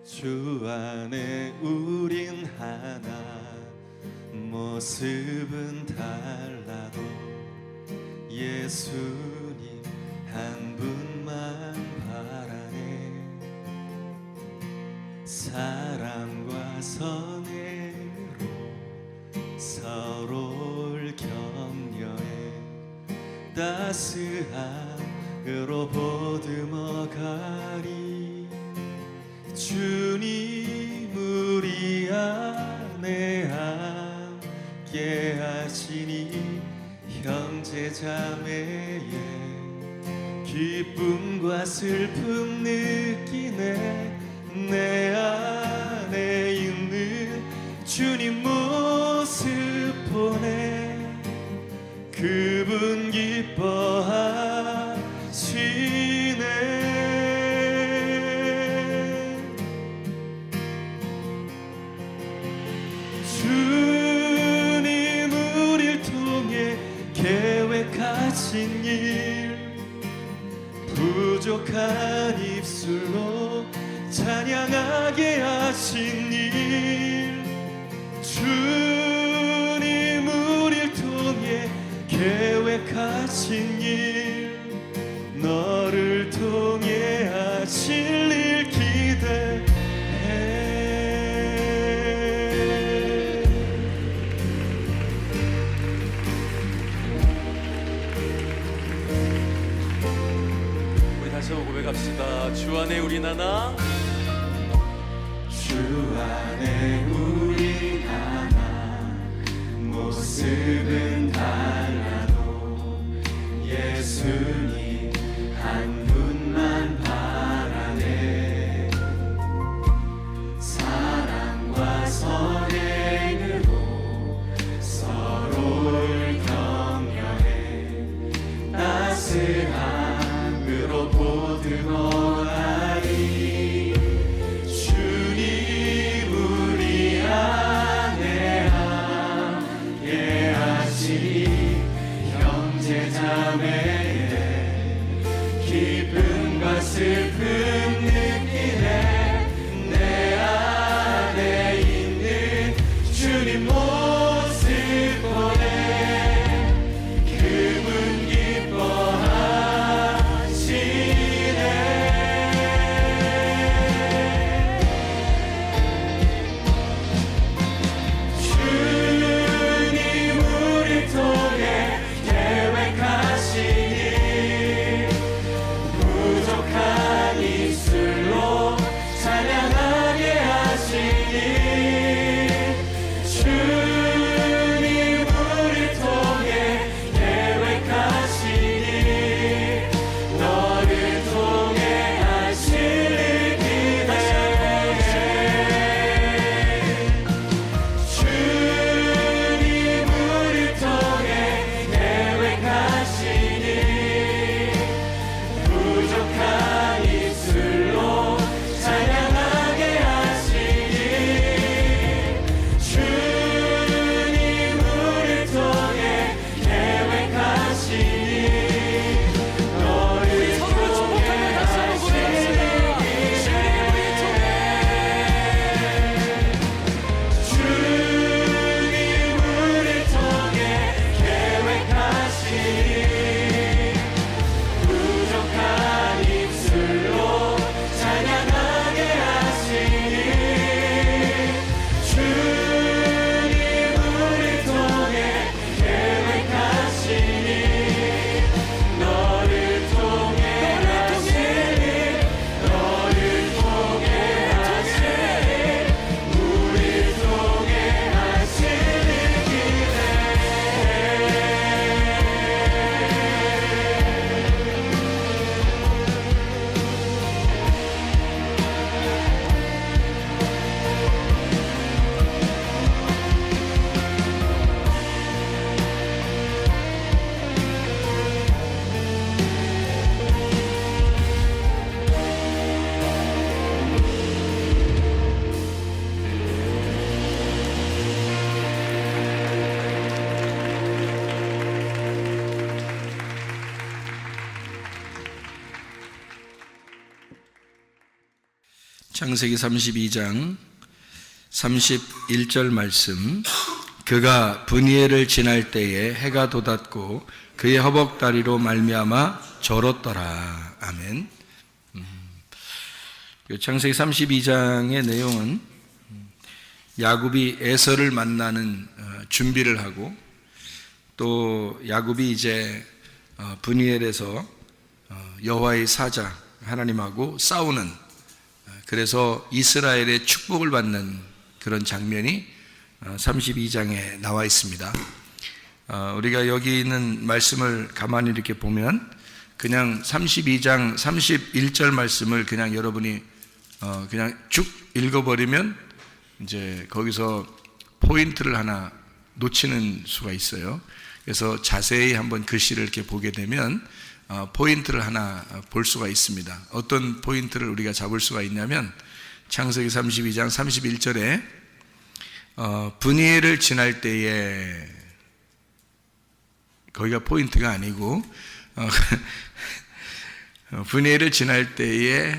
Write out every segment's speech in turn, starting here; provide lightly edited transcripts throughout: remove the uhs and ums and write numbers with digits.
주 안에 우린 하나, 모습은 달라도 예수님 한 분만 바라네. 사랑과 선애로 서로를 격려해 따스함으로 보듬어가리. 주님 우리 안에 함께 하시니 형제 자매의 기쁨과 슬픔 느끼네. 내 안에 있는 주님 모습 보네. 그분 기뻐하시네. 주님 우릴 통해 계획하신 일, 부족한 입술로 찬양하게 하신 일, 주님 우릴 통해 계획하신 일, 너를 통해 하실 일 기대해. 우리 다시 한번 고백합시다. 주 안에 우린 하나, 주 안에 우리 하나, 모습은 달라도 예수님 한 분만 바라네. 사랑과 선행으로 서로를 격려해 따스함으로 보듬어가리. 주님 우리 안에 함께 하시니 형제 자매의 창세기 32장 31절 말씀. 그가 브니엘을 지날 때에 해가 돋았고 그의 허벅다리로 말미암아 절었더라. 아멘. 창세기 32장의 내용은 야곱이 에서를 만나는 준비를 하고, 또 야곱이 이제 브니엘에서 여호와의 사자 하나님하고 싸우는, 그래서 이스라엘의 축복을 받는 그런 장면이 32장에 나와 있습니다. 우리가 여기 있는 말씀을 가만히 이렇게 보면 그냥 32장 31절 말씀을 그냥 여러분이 그냥 쭉 읽어버리면 이제 거기서 포인트를 하나 놓치는 수가 있어요. 그래서 자세히 한번 글씨를 이렇게 보게 되면 포인트를 하나 볼 수가 있습니다. 어떤 포인트를 우리가 잡을 수가 있냐면 창세기 32장 31절에 브니엘을 지날 때에, 거기가 포인트가 아니고 브니엘을 지날 때에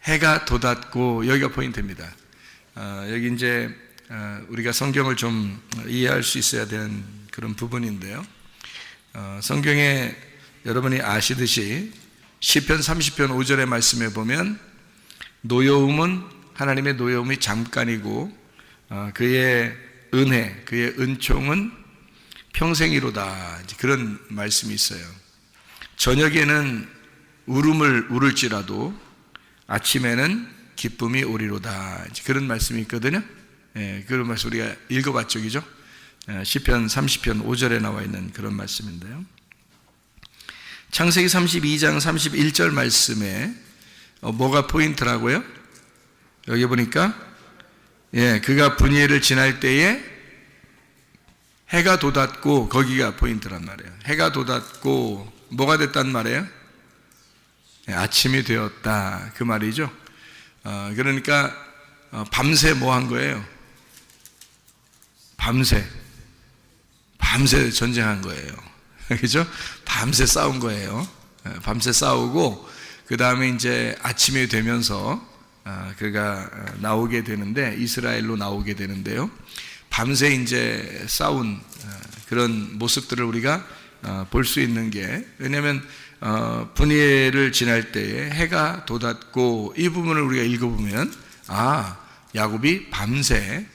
해가 돋았고, 여기가 포인트입니다. 여기 이제 우리가 성경을 좀 이해할 수 있어야 되는 그런 부분인데요. 성경에 여러분이 아시듯이 시편 30편 5절의 말씀에 보면 노여움은, 하나님의 노여움이 잠깐이고 그의 은혜, 그의 은총은 평생이로다, 그런 말씀이 있어요. 저녁에는 울음을 울을지라도 아침에는 기쁨이 오리로다, 그런 말씀이 있거든요. 그런 말씀 우리가 읽어봤죠, 그죠? 시편 30편 5절에 나와 있는 그런 말씀인데요. 창세기 32장 31절 말씀에 뭐가 포인트라고요? 여기 보니까 그가 브니엘을 지날 때에 해가 돋았고, 거기가 포인트란 말이에요. 해가 돋았고 뭐가 됐단 말이에요? 아침이 되었다, 그 말이죠. 그러니까 밤새 뭐 한 거예요? 밤새 전쟁한 거예요. 그죠? 밤새 싸운 거예요. 밤새 싸우고 그 다음에 이제 아침이 되면서 그가 나오게 되는데, 이스라엘로 나오게 되는데요. 밤새 이제 싸운 그런 모습들을 우리가 볼 수 있는 게, 왜냐하면 브니엘을 지날 때에 해가 돋았고, 이 부분을 우리가 읽어보면 야곱이 밤새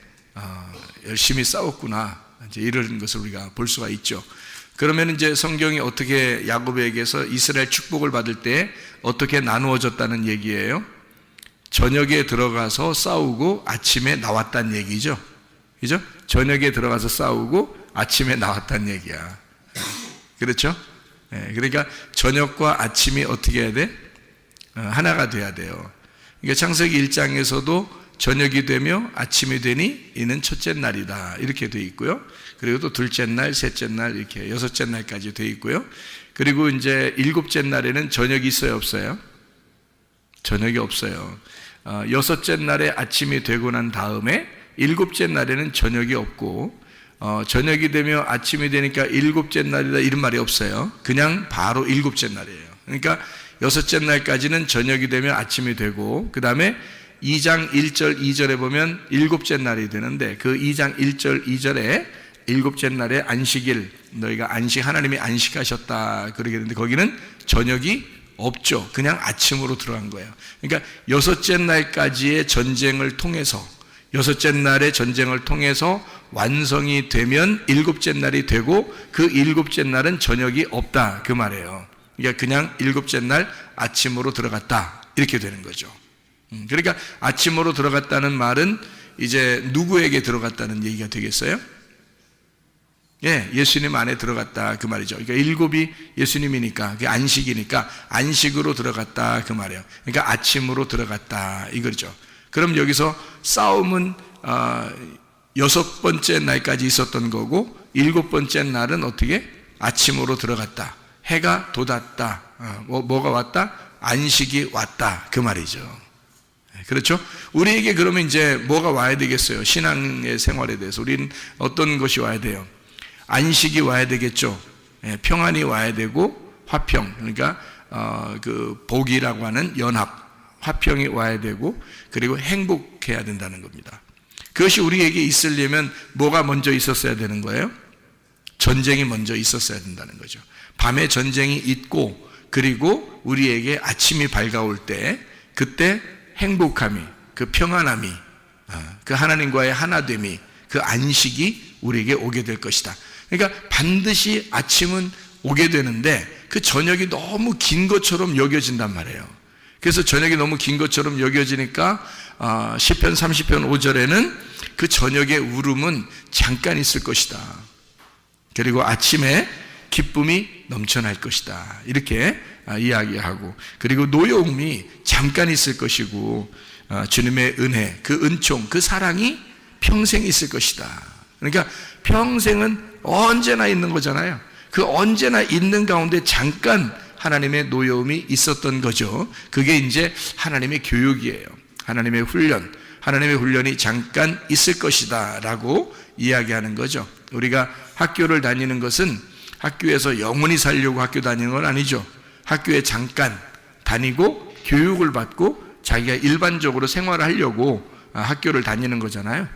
열심히 싸웠구나, 이제 이런 것을 우리가 볼 수가 있죠. 그러면 이제 성경이 어떻게 야곱에게서 이스라엘 축복을 받을 때 어떻게 나누어졌다는 얘기예요? 저녁에 들어가서 싸우고 아침에 나왔다는 얘기죠. 그죠? 저녁에 들어가서 싸우고 아침에 나왔다는 얘기야. 그렇죠? 그러니까 저녁과 아침이 어떻게 해야 돼? 하나가 돼야 돼요. 그러니까 창세기 1장에서도 저녁이 되며 아침이 되니 이는 첫째 날이다, 이렇게 돼 있고요. 그리고 또 둘째 날, 셋째 날, 이렇게 여섯째 날까지 돼 있고요. 그리고 이제 일곱째 날에는 저녁이 있어요, 없어요? 저녁이 없어요. 여섯째 날에 아침이 되고 난 다음에 일곱째 날에는 저녁이 없고, 저녁이 되며 아침이 되니까 일곱째 날이다, 이런 말이 없어요. 그냥 바로 일곱째 날이에요. 그러니까 여섯째 날까지는 저녁이 되며 아침이 되고, 그 다음에 2장 1절 2절에 보면 일곱째 날이 되는데, 그 2장 1절 2절에 일곱째 날에 안식일, 너희가 하나님이 안식하셨다, 그러게 되는데 거기는 저녁이 없죠. 그냥 아침으로 들어간 거예요. 그러니까 여섯째 날까지의 전쟁을 통해서, 여섯째 날의 전쟁을 통해서 완성이 되면 일곱째 날이 되고, 그 일곱째 날은 저녁이 없다, 그 말이에요. 그러니까 그냥 일곱째 날 아침으로 들어갔다, 이렇게 되는 거죠. 그러니까 아침으로 들어갔다는 말은 이제 누구에게 들어갔다는 얘기가 되겠어요? 예수님 안에 들어갔다, 그 말이죠. 그러니까 일곱이 예수님이니까, 그게 안식이니까 안식으로 들어갔다, 그 말이에요. 그러니까 아침으로 들어갔다, 이거죠. 그럼 여기서 싸움은 여섯 번째 날까지 있었던 거고, 일곱 번째 날은 어떻게? 아침으로 들어갔다, 해가 돋았다, 뭐가 왔다? 안식이 왔다, 그 말이죠. 그렇죠? 우리에게 그러면 이제 뭐가 와야 되겠어요? 신앙의 생활에 대해서 우리는 어떤 것이 와야 돼요? 안식이 와야 되겠죠. 평안이 와야 되고, 화평, 그러니까 그 복이라고 하는 연합, 화평이 와야 되고 그리고 행복해야 된다는 겁니다. 그것이 우리에게 있으려면 뭐가 먼저 있었어야 되는 거예요? 전쟁이 먼저 있었어야 된다는 거죠. 밤에 전쟁이 있고 그리고 우리에게 아침이 밝아올 때 그때 행복함이, 그 평안함이, 그 하나님과의 하나됨이, 그 안식이 우리에게 오게 될 것이다. 그러니까 반드시 아침은 오게 되는데 그 저녁이 너무 긴 것처럼 여겨진단 말이에요. 그래서 저녁이 너무 긴 것처럼 여겨지니까 시편 30편 5절에는 그 저녁의 울음은 잠깐 있을 것이다. 그리고 아침에 기쁨이 넘쳐날 것이다. 이렇게 이야기하고, 그리고 노여움이 잠깐 있을 것이고 주님의 은혜, 그 은총, 그 사랑이 평생 있을 것이다. 그러니까 평생은 언제나 있는 거잖아요. 그 언제나 있는 가운데 잠깐 하나님의 노여움이 있었던 거죠. 그게 이제 하나님의 교육이에요. 하나님의 훈련, 하나님의 훈련이 잠깐 있을 것이다 라고 이야기하는 거죠. 우리가 학교를 다니는 것은 학교에서 영원히 살려고 학교 다니는 건 아니죠. 학교에 잠깐 다니고 교육을 받고 자기가 일반적으로 생활을 하려고 학교를 다니는 거잖아요.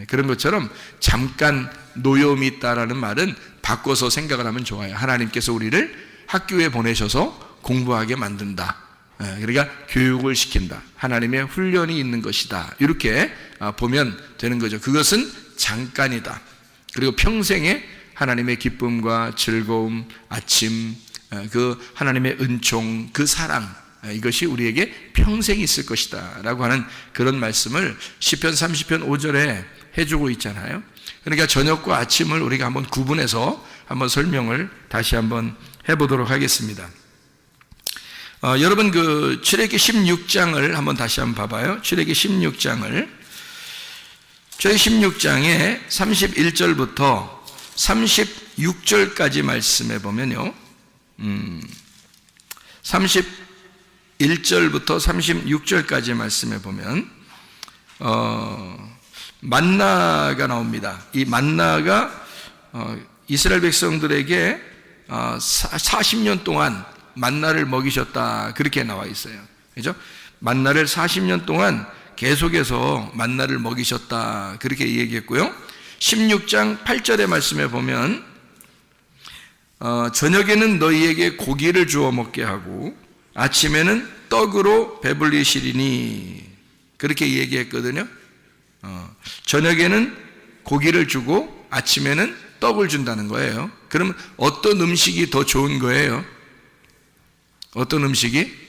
그런 것처럼 잠깐 노여움이 있다라는 말은 바꿔서 생각을 하면 좋아요. 하나님께서 우리를 학교에 보내셔서 공부하게 만든다. 그러니까 교육을 시킨다. 하나님의 훈련이 있는 것이다. 이렇게 보면 되는 거죠. 그것은 잠깐이다. 그리고 평생에 하나님의 기쁨과 즐거움, 아침, 그 하나님의 은총, 그 사랑, 이것이 우리에게 평생 있을 것이다 라고 하는 그런 말씀을 시편 30편 5절에 해주고 있잖아요. 그러니까 저녁과 아침을 우리가 한번 구분해서 한번 설명을 다시 한번 해보도록 하겠습니다. 여러분 그 출애기 16장을 한번 다시 한번 봐봐요. 출애기 16장을, 출애기 16장에 31절부터 36절까지 말씀해 보면요, 31절부터 36절까지 말씀해 보면 만나가 나옵니다. 이 만나가 이스라엘 백성들에게 40년 동안 만나를 먹이셨다, 그렇게 나와 있어요. 그죠? 만나를 40년 동안 계속해서 만나를 먹이셨다, 그렇게 얘기했고요. 16장 8절의 말씀에 보면 저녁에는 너희에게 고기를 주어 먹게 하고 아침에는 떡으로 배불리시리니, 그렇게 얘기했거든요. 저녁에는 고기를 주고 아침에는 떡을 준다는 거예요. 그러면 어떤 음식이 더 좋은 거예요? 어떤 음식이?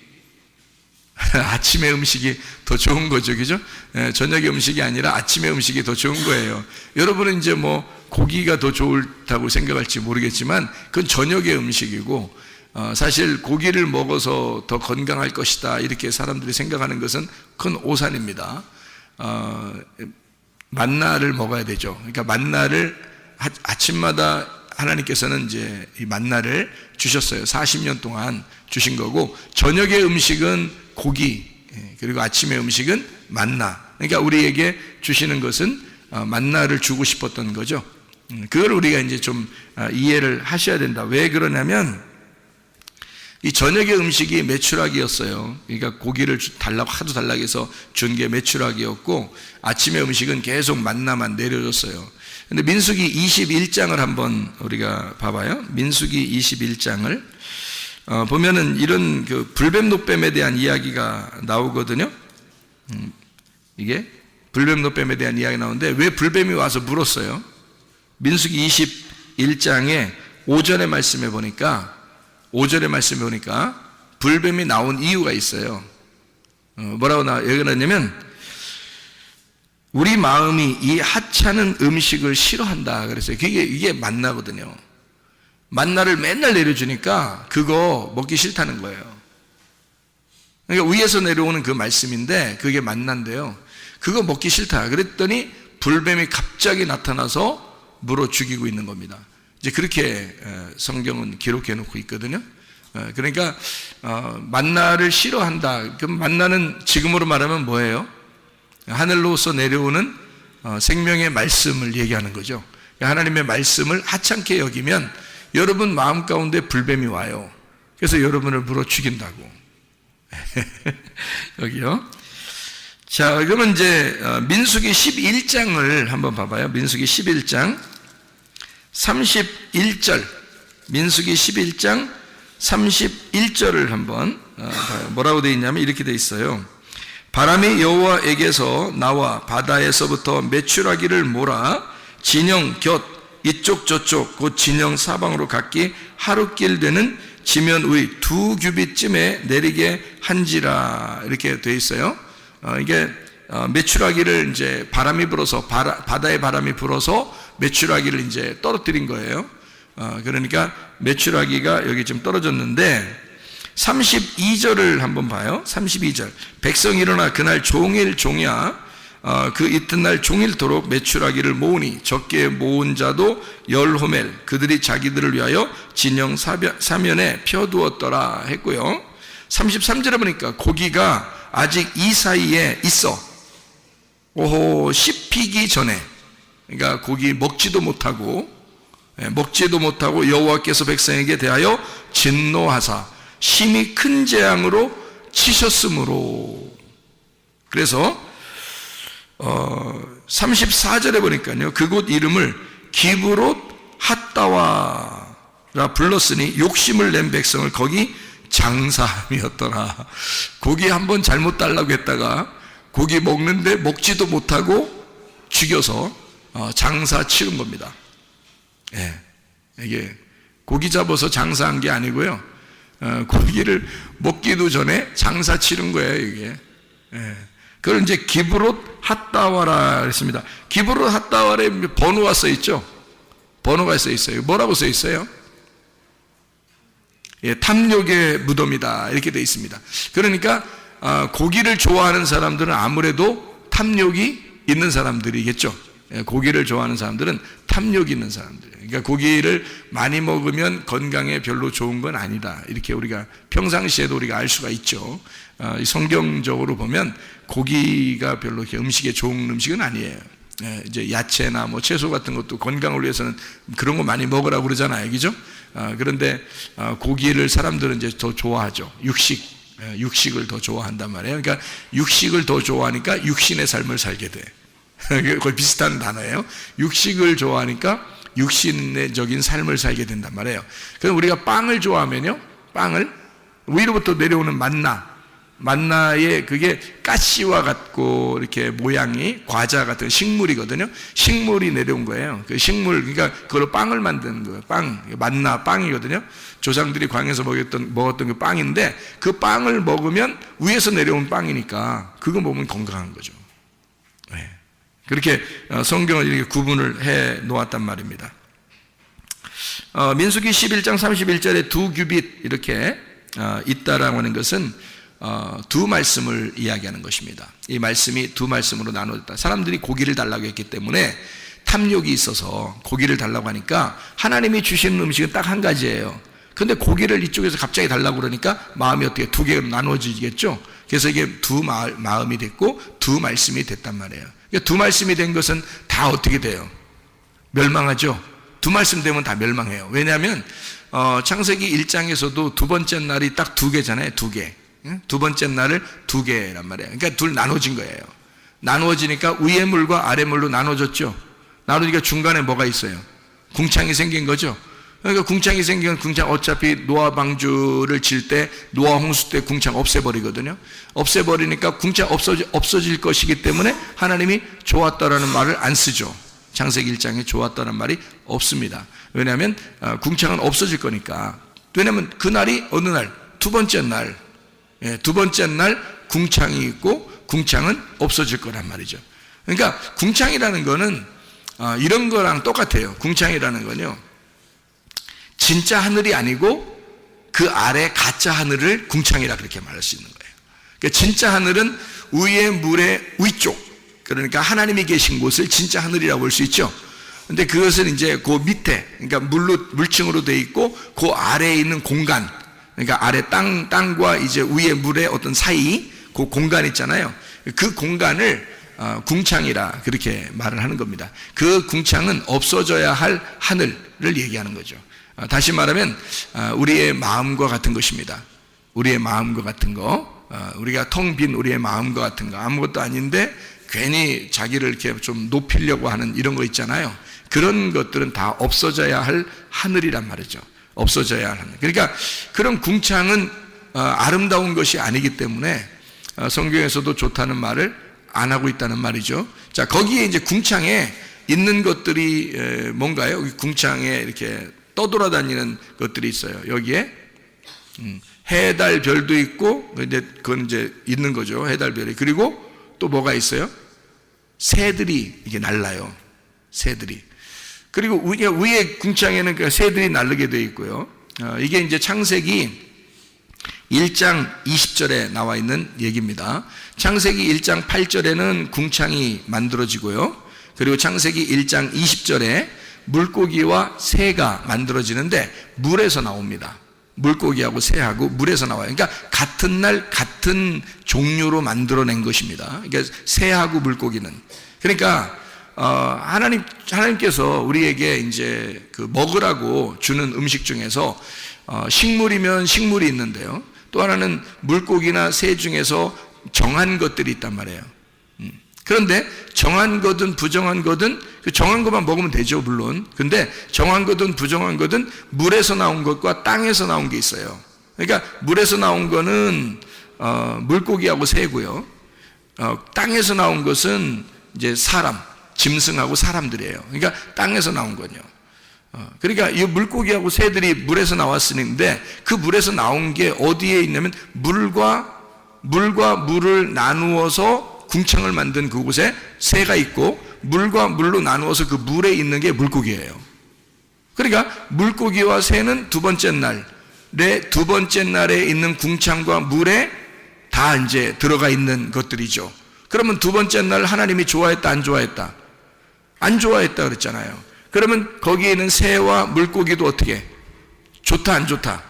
아침의 음식이 더 좋은 거죠. 그죠? 저녁의 음식이 아니라 아침의 음식이 더 좋은 거예요. 여러분은 이제 뭐 고기가 더 좋다고 생각할지 모르겠지만 그건 저녁의 음식이고, 사실 고기를 먹어서 더 건강할 것이다 이렇게 사람들이 생각하는 것은 큰 오산입니다. 만나를 먹어야 되죠. 그러니까 만나를 아침마다 하나님께서는 이제 이 만나를 주셨어요. 40년 동안 주신 거고, 저녁의 음식은 고기, 그리고 아침의 음식은 만나. 그러니까 우리에게 주시는 것은 만나를 주고 싶었던 거죠. 그걸 우리가 이제 좀 이해를 하셔야 된다. 왜 그러냐면 이 저녁의 음식이 메추라기였어요. 그러니까 고기를 달라고 하도 달라고 해서 준 게 메추라기였고, 아침의 음식은 계속 만나만 내려줬어요. 근데 민수기 21장을 한번 우리가 봐봐요. 민수기 21장을 보면은 이런 그 불뱀 노뱀에 대한 이야기가 나오거든요. 이게 불뱀 노뱀에 대한 이야기가 나오는데 왜 불뱀이 와서 물었어요? 민수기 21장에 5절의 말씀에 보니까 불뱀이 나온 이유가 있어요. 뭐라고 얘기하냐면 우리 마음이 이 하찮은 음식을 싫어한다 그랬어요. 이게 만나거든요. 만나를 맨날 내려주니까 그거 먹기 싫다는 거예요. 그러니까 위에서 내려오는 그 말씀인데 그게 만난데요. 그거 먹기 싫다 그랬더니 불뱀이 갑자기 나타나서 물어 죽이고 있는 겁니다. 이제 그렇게 성경은 기록해 놓고 있거든요. 그러니까 만나를 싫어한다. 그럼 만나는 지금으로 말하면 뭐예요? 하늘로서 내려오는 생명의 말씀을 얘기하는 거죠. 하나님의 말씀을 하찮게 여기면 여러분 마음 가운데 불뱀이 와요. 그래서 여러분을 물어 죽인다고. 여기요. 자, 그러면 이제 민수기 11장을 한번 봐봐요. 민수기 11장 31절. 민수기 11장 31절을 한번 봐요. 뭐라고 되어 있냐면 이렇게 되어 있어요. 바람이 여호와에게서 나와 바다에서부터 메추라기를 몰아 진영 곁 이쪽 저쪽 곧 진영 사방으로 각기 하루길 되는 지면 의 2규빗쯤에 내리게 한지라 이렇게 되어 있어요. 이게 메추라기를 이제 바람이 불어서 바다의 바람이 불어서 메추라기를 이제 떨어뜨린 거예요. 그러니까 메추라기가 여기 좀 떨어졌는데 32절을 한번 봐요. 32절. 백성이 일어나 그날 종일 종야 그 이튿날 종일토록 메추라기를 모으니 적게 모은 자도 10호멜 그들이 자기들을 위하여 진영 사면에 펴두었더라 했고요. 33절에 보니까 고기가 아직 이 사이에 있어. 오호 씹히기 전에, 그러니까 고기 먹지도 못하고 여호와께서 백성에게 대하여 진노하사 심히 큰 재앙으로 치셨으므로. 그래서 34절에 보니까요, 그곳 이름을 기브롯 핫다와라 불렀으니 욕심을 낸 백성을 거기 장사함이었더라. 고기 한번 잘못 달라고 했다가 고기 먹는데 먹지도 못하고 죽여서 장사 치른 겁니다. 예, 이게 고기 잡아서 장사한 게 아니고요, 고기를 먹기도 전에 장사 치른 거예요, 이게. 예. 그걸 이제 기브롯 핫다와라 했습니다. 기브롯 핫다와에 번호가 써 있죠? 번호가 써 있어요. 뭐라고 써 있어요? 예, 탐욕의 무덤이다 이렇게 돼 있습니다. 그러니까 고기를 좋아하는 사람들은 아무래도 탐욕이 있는 사람들이겠죠. 예, 고기를 좋아하는 사람들은 탐욕이 있는 사람들. 그러니까 고기를 많이 먹으면 건강에 별로 좋은 건 아니다. 이렇게 우리가 평상시에도 우리가 알 수가 있죠. 성경적으로 보면 고기가 별로 이렇게 음식에 좋은 음식은 아니에요. 예, 이제 야채나 뭐 채소 같은 것도 건강을 위해서는 그런 거 많이 먹으라고 그러잖아요, 그죠? 그런데 고기를 사람들은 이제 더 좋아하죠. 육식을 더 좋아한단 말이에요. 그러니까 육식을 더 좋아하니까 육신의 삶을 살게 돼. 거의 비슷한 단어예요. 육식을 좋아하니까 육신적인 삶을 살게 된단 말이에요. 그럼 우리가 빵을 좋아하면요, 빵을 위로부터 내려오는 만나의 그게 가시와 같고 이렇게 모양이 과자 같은 식물이거든요. 식물이 내려온 거예요. 그 식물, 그러니까 그걸로 빵을 만드는 거예요. 만나 빵이거든요. 조상들이 광야에서 먹었던 그 빵인데 그 빵을 먹으면 위에서 내려온 빵이니까 그거 먹으면 건강한 거죠. 네. 그렇게 성경을 이렇게 구분을 해 놓았단 말입니다. 민수기 11장 31절에 2규빗 이렇게 있다라고 하는 것은 두 말씀을 이야기하는 것입니다. 이 말씀이 두 말씀으로 나눠졌다. 사람들이 고기를 달라고 했기 때문에 탐욕이 있어서 고기를 달라고 하니까 하나님이 주시는 음식은 딱 한 가지예요. 근데 고기를 이쪽에서 갑자기 달라고 그러니까 마음이 어떻게 두 개로 나눠지겠죠. 그래서 이게 두 마음이 됐고 두 말씀이 됐단 말이에요. 그러니까 두 말씀이 된 것은 다 어떻게 돼요? 멸망하죠. 두 말씀 되면 다 멸망해요. 왜냐하면 창세기 1장에서도 두 번째 날이 딱 2개잖아요. 2개. 두 번째 날을 2개란 말이에요. 그러니까 둘 나눠진 거예요. 나누어지니까 위의 물과 아래 물로 나눠졌죠. 나누니까 중간에 뭐가 있어요? 궁창이 생긴 거죠. 그러니까 궁창이 생기면 궁창 어차피 노아 방주를 질 때 노아 홍수 때 궁창 없애버리거든요. 없애버리니까 궁창 없어질 것이기 때문에 하나님이 좋았다라는 말을 안 쓰죠. 창세기 1장에 좋았다는 말이 없습니다. 왜냐하면 궁창은 없어질 거니까. 왜냐하면 그날이 어느 날? 두 번째 날. 예, 두 번째 날 궁창이 있고 궁창은 없어질 거란 말이죠. 그러니까 궁창이라는 거는 이런 거랑 똑같아요. 궁창이라는 건요, 진짜 하늘이 아니고 그 아래 가짜 하늘을 궁창이라 그렇게 말할 수 있는 거예요. 그러니까 진짜 하늘은 위의 물의 위쪽, 그러니까 하나님이 계신 곳을 진짜 하늘이라고 볼 수 있죠. 근데 그것은 이제 그 밑에, 그러니까 물층으로 되어 있고 그 아래에 있는 공간, 그러니까 아래 땅과 이제 위의 물의 어떤 사이, 그 공간 있잖아요. 그 공간을 궁창이라 그렇게 말을 하는 겁니다. 그 궁창은 없어져야 할 하늘을 얘기하는 거죠. 다시 말하면 우리의 마음과 같은 것입니다. 우리의 마음과 같은 거. 우리가 텅 빈 우리의 마음과 같은 거, 아무것도 아닌데 괜히 자기를 이렇게 좀 높이려고 하는 이런 거 있잖아요. 그런 것들은 다 없어져야 할 하늘이란 말이죠. 없어져야 할 하늘. 그러니까 그런 궁창은 아름다운 것이 아니기 때문에 성경에서도 좋다는 말을 안 하고 있다는 말이죠. 자, 거기에 이제 궁창에 있는 것들이 뭔가요? 궁창에 이렇게 떠돌아다니는 것들이 있어요. 여기에 해, 달, 별도 있고, 이제 그건 이제 있는 거죠. 해, 달, 별이. 그리고 또 뭐가 있어요? 새들이 이게 날라요. 새들이. 그리고 위에 궁창에는 그 새들이 날르게 되어 있고요. 이게 이제 창세기 1장 20절에 나와 있는 얘기입니다. 창세기 1장 8절에는 궁창이 만들어지고요. 그리고 창세기 1장 20절에 물고기와 새가 만들어지는데 물에서 나옵니다. 물고기하고 새하고 물에서 나와요. 그러니까 같은 날 같은 종류로 만들어낸 것입니다. 그러니까 새하고 물고기는. 그러니까 하나님께서 우리에게 이제 그 먹으라고 주는 음식 중에서 식물이면 식물이 있는데요. 또 하나는 물고기나 새 중에서 정한 것들이 있단 말이에요. 그런데 정한 거든 부정한 거든 그 정한 것만 먹으면 되죠, 물론. 근데 정한 거든 부정한 거든 물에서 나온 것과 땅에서 나온 게 있어요. 그러니까 물에서 나온 거는 물고기하고 새고요. 땅에서 나온 것은 이제 사람, 짐승하고 사람들이에요. 그러니까 땅에서 나온 거죠. 그러니까 이 물고기하고 새들이 물에서 나왔으는데 그 물에서 나온 게 어디에 있냐면 물과 물을 나누어서 궁창을 만든 그곳에 새가 있고 물과 물로 나누어서 그 물에 있는 게 물고기예요. 그러니까 물고기와 새는 두 번째 날에 있는 궁창과 물에 다 이제 들어가 있는 것들이죠. 그러면 두 번째 날 하나님이 좋아했다, 안 좋아했다? 안 좋아했다 그랬잖아요. 그러면 거기에 있는 새와 물고기도 어떻게? 좋다, 안 좋다?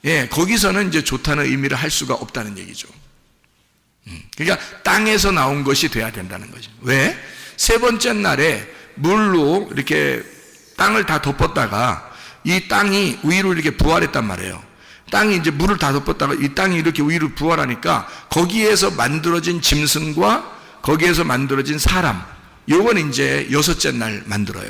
예, 거기서는 이제 좋다는 의미를 할 수가 없다는 얘기죠. 그러니까 땅에서 나온 것이 돼야 된다는 거죠. 왜? 세 번째 날에 물로 이렇게 땅을 다 덮었다가 이 땅이 위로 이렇게 부활했단 말이에요. 땅이 이제 물을 다 덮었다가 이 땅이 이렇게 위로 부활하니까 거기에서 만들어진 짐승과 거기에서 만들어진 사람, 요건 이제 여섯째 날 만들어요.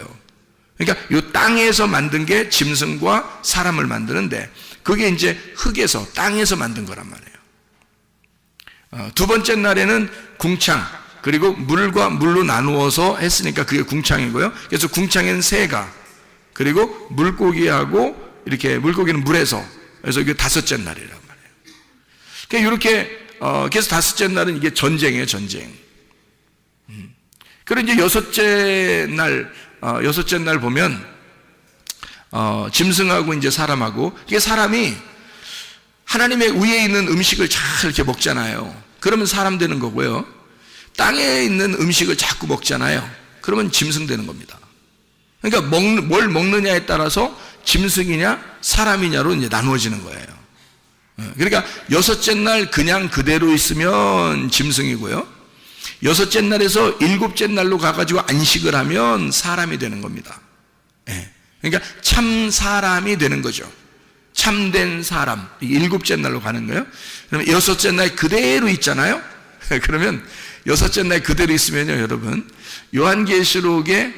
그러니까 이 땅에서 만든 게 짐승과 사람을 만드는데 그게 이제 흙에서 땅에서 만든 거란 말이에요. 두 번째 날에는 궁창, 그리고 물과 물로 나누어서 했으니까 그게 궁창이고요. 그래서 궁창에는 새가, 그리고 물고기하고 이렇게 물고기는 물에서, 그래서 이게 다섯째 날이란 말이에요. 그러니까 이렇게 그래서 다섯째 날은 이게 전쟁이에요, 전쟁. 그리고 이제 여섯째 날 보면 짐승하고 이제 사람하고, 이게 사람이 하나님의 위에 있는 음식을 잘 이렇게 먹잖아요. 그러면 사람 되는 거고요. 땅에 있는 음식을 자꾸 먹잖아요. 그러면 짐승 되는 겁니다. 그러니까 뭘 먹느냐에 따라서 짐승이냐 사람이냐로 이제 나누어지는 거예요. 그러니까 여섯째 날 그냥 그대로 있으면 짐승이고요. 여섯째 날에서 일곱째 날로 가가지고 안식을 하면 사람이 되는 겁니다. 그러니까 참 사람이 되는 거죠. 참된 사람, 일곱째 날로 가는 거예요. 그러면 여섯째 날 그대로 있잖아요. 그러면 여섯째 날 그대로 있으면요, 여러분, 요한계시록에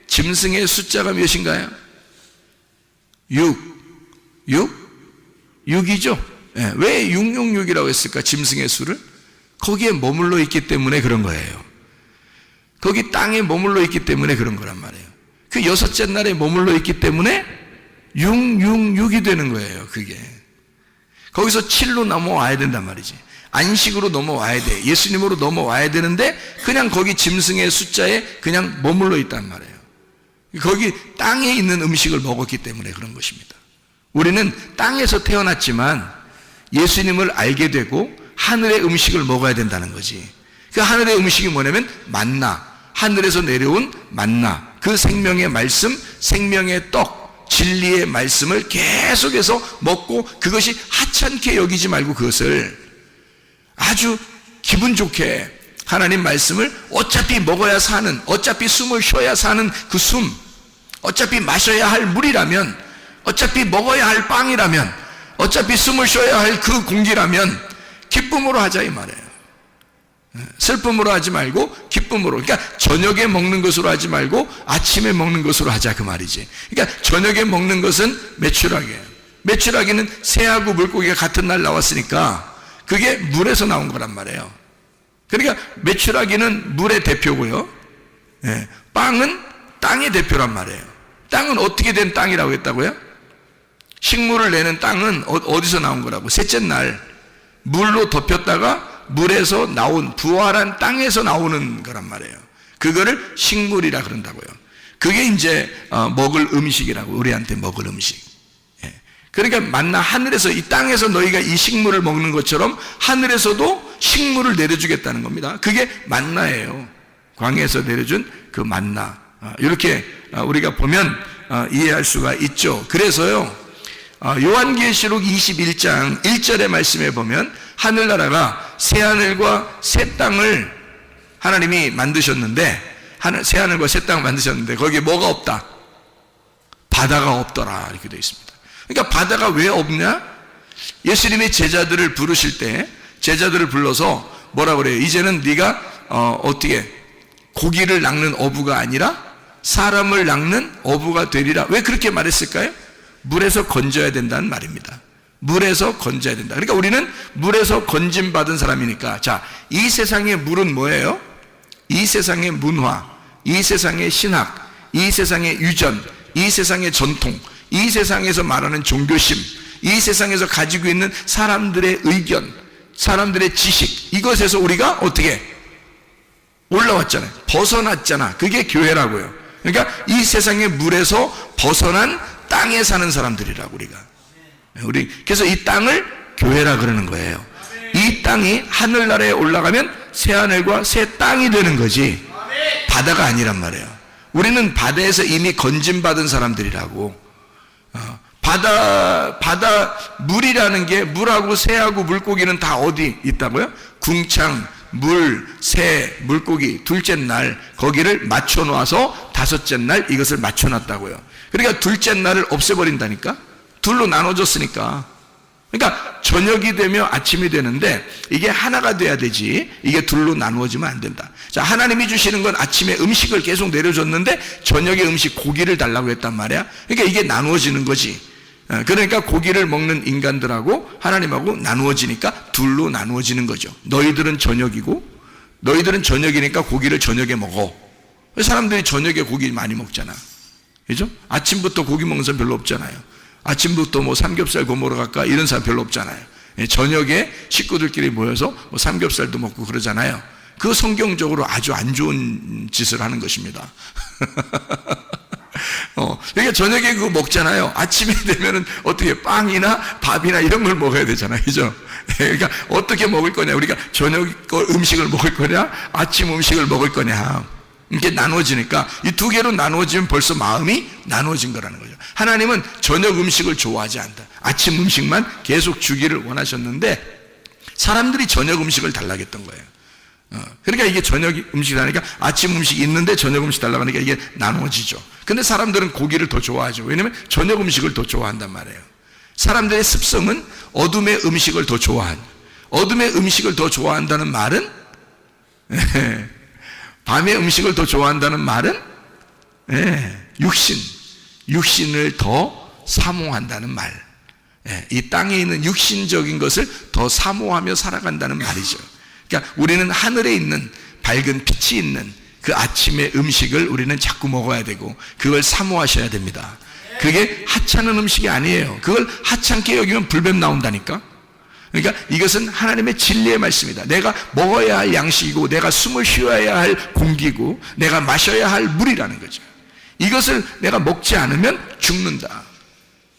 짐승의 숫자가 몇인가요? 6이죠. 왜 666이라고 했을까? 짐승의 수를 거기에 머물러 있기 때문에 그런 거예요. 거기 땅에 머물러 있기 때문에 그런 거란 말이에요. 그 여섯째 날에 머물러 있기 때문에 666이 되는 거예요, 그게. 거기서 7로 넘어와야 된단 말이지. 안식으로 넘어와야 돼. 예수님으로 넘어와야 되는데 그냥 거기 짐승의 숫자에 그냥 머물러 있단 말이에요. 거기 땅에 있는 음식을 먹었기 때문에 그런 것입니다. 우리는 땅에서 태어났지만 예수님을 알게 되고 하늘의 음식을 먹어야 된다는 거지. 그 하늘의 음식이 뭐냐면 만나, 하늘에서 내려온 만나, 그 생명의 말씀, 생명의 떡, 진리의 말씀을 계속해서 먹고 그것이 하찮게 여기지 말고 그것을 아주 기분 좋게 하나님 말씀을 어차피 먹어야 사는, 어차피 숨을 쉬어야 사는 그 숨, 어차피 마셔야 할 물이라면, 어차피 먹어야 할 빵이라면, 어차피 숨을 쉬어야 할 그 공기라면 기쁨으로 하자 이 말이에요. 슬픔으로 하지 말고 기쁨으로. 그러니까 저녁에 먹는 것으로 하지 말고 아침에 먹는 것으로 하자 그 말이지. 그러니까 저녁에 먹는 것은 메추라기예요. 메추라기는 새하고 물고기가 같은 날 나왔으니까 그게 물에서 나온 거란 말이에요. 그러니까 메추라기는 물의 대표고요. 빵은 땅의 대표란 말이에요. 땅은 어떻게 된 땅이라고 했다고요? 식물을 내는 땅은 어디서 나온 거라고? 셋째 날 물로 덮였다가 물에서 나온 부활한 땅에서 나오는 거란 말이에요. 그거를 식물이라 그런다고요. 그게 이제 먹을 음식이라고, 우리한테 먹을 음식. 그러니까 만나 하늘에서, 이 땅에서 너희가 이 식물을 먹는 것처럼 하늘에서도 식물을 내려주겠다는 겁니다. 그게 만나예요. 광야에서 내려준 그 만나. 이렇게 우리가 보면 이해할 수가 있죠. 그래서요, 요한계시록 21장 1절의 말씀에 보면 하늘나라가 새하늘과 새 땅을 하나님이 만드셨는데, 새하늘과 새 땅을 만드셨는데 거기에 뭐가 없다? 바다가 없더라 이렇게 되어 있습니다. 그러니까 바다가 왜 없냐? 예수님이 제자들을 부르실 때 제자들을 불러서 뭐라 그래요? 이제는 네가 어떻게 고기를 낚는 어부가 아니라 사람을 낚는 어부가 되리라. 왜 그렇게 말했을까요? 물에서 건져야 된다는 말입니다. 물에서 건져야 된다. 그러니까 우리는 물에서 건짐받은 사람이니까, 자, 이 세상의 물은 뭐예요? 이 세상의 문화, 이 세상의 신학, 이 세상의 유전, 이 세상의 전통, 이 세상에서 말하는 종교심, 이 세상에서 가지고 있는 사람들의 의견, 사람들의 지식, 이것에서 우리가 어떻게 올라왔잖아요. 벗어났잖아. 그게 교회라고요. 그러니까 이 세상의 물에서 벗어난 땅에 사는 사람들이라고 그래서 이 땅을 교회라 그러는 거예요. 이 땅이 하늘나라에 올라가면 새하늘과 새 땅이 되는 거지 바다가 아니란 말이에요. 우리는 바다에서 이미 건짐받은 사람들이라고. 바다 물이라는 게, 물하고 새하고 물고기는 다 어디 있다고요? 궁창, 물, 새, 물고기 둘째 날 거기를 맞춰 놓아서 다섯째 날 이것을 맞춰 놨다고요. 그러니까 둘째 날을 없애버린다니까. 둘로 나눠졌으니까. 그러니까 저녁이 되며 아침이 되는데 이게 하나가 돼야 되지, 이게 둘로 나누어지면 안 된다. 자, 하나님이 주시는 건 아침에 음식을 계속 내려줬는데 저녁에 음식 고기를 달라고 했단 말이야. 그러니까 이게 나누어지는 거지. 그러니까 고기를 먹는 인간들하고 하나님하고 나누어지니까 둘로 나누어지는 거죠. 너희들은 저녁이고, 너희들은 저녁이니까 고기를 저녁에 먹어. 사람들이 저녁에 고기 많이 먹잖아. 그죠? 아침부터 고기 먹는 사람 별로 없잖아요. 아침부터 뭐 삼겹살 구워 먹으러 갈까 이런 사람 별로 없잖아요. 저녁에 식구들끼리 모여서 뭐 삼겹살도 먹고 그러잖아요. 그 성경적으로 아주 안 좋은 짓을 하는 것입니다. 그러니까 저녁에 그거 먹잖아요. 아침에 되면은 어떻게 빵이나 밥이나 이런 걸 먹어야 되잖아요. 그죠? 그러니까 어떻게 먹을 거냐? 우리가 저녁 음식을 먹을 거냐? 아침 음식을 먹을 거냐? 이렇게 나눠지니까 이 두 개로 나눠지면 벌써 마음이 나눠진 거라는 거죠. 하나님은 저녁 음식을 좋아하지 않다. 아침 음식만 계속 주기를 원하셨는데 사람들이 저녁 음식을 달라고 했던 거예요. 그러니까 이게 저녁 음식이 나니까 아침 음식이 있는데 저녁 음식 달라고 하니까 이게 나눠지죠. 근데 사람들은 고기를 더 좋아하죠. 왜냐면 저녁 음식을 더 좋아한단 말이에요. 사람들의 습성은 어둠의 음식을 더 어둠의 음식을 더 좋아한다는 말은 밤의 음식을 더 좋아한다는 말은 육신을 더 사모한다는 말. 이 땅에 있는 육신적인 것을 더 사모하며 살아간다는 말이죠. 그러니까 우리는 하늘에 있는 밝은 빛이 있는 그 아침의 음식을 우리는 자꾸 먹어야 되고 그걸 사모하셔야 됩니다. 그게 하찮은 음식이 아니에요. 그걸 하찮게 여기면 불뱀 나온다니까. 그러니까 이것은 하나님의 진리의 말씀이다. 내가 먹어야 할 양식이고 내가 숨을 쉬어야 할 공기고 내가 마셔야 할 물이라는 거죠. 이것을 내가 먹지 않으면 죽는다.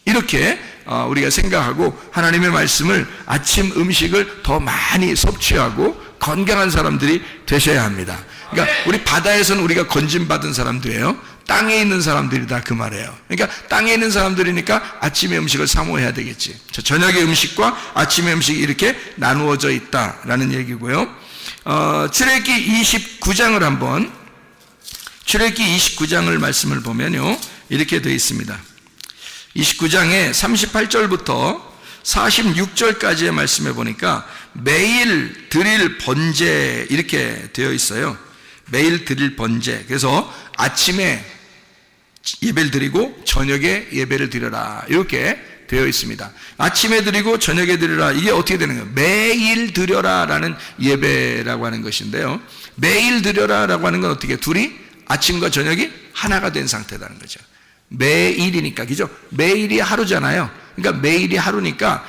이렇게 우리가 생각하고 하나님의 말씀을, 아침 음식을 더 많이 섭취하고 건강한 사람들이 되셔야 합니다. 그러니까 우리 바다에서는 우리가 건짐받은 사람들이에요. 땅에 있는 사람들이다 그 말이에요. 그러니까 땅에 있는 사람들이니까 아침의 음식을 사모해야 되겠지. 저녁의 음식과 아침의 음식이 이렇게 나누어져 있다라는 얘기고요. 출애굽기 29장을 한번, 출애굽기 29장을 말씀을 보면요 이렇게 되어 있습니다. 29장에 38절부터 46절까지의 말씀에 보니까 매일 드릴 번제 이렇게 되어 있어요. 매일 드릴 번제. 그래서 아침에 예배를 드리고 저녁에 예배를 드려라 이렇게 되어 있습니다. 아침에 드리고 저녁에 드려라. 이게 어떻게 되는 거예요? 매일 드려라 라는 예배라고 하는 것인데요, 매일 드려라 라고 하는 건 어떻게, 둘이 아침과 저녁이 하나가 된 상태라는 거죠. 매일이니까, 그죠? 매일이 하루잖아요. 그러니까 매일이 하루니까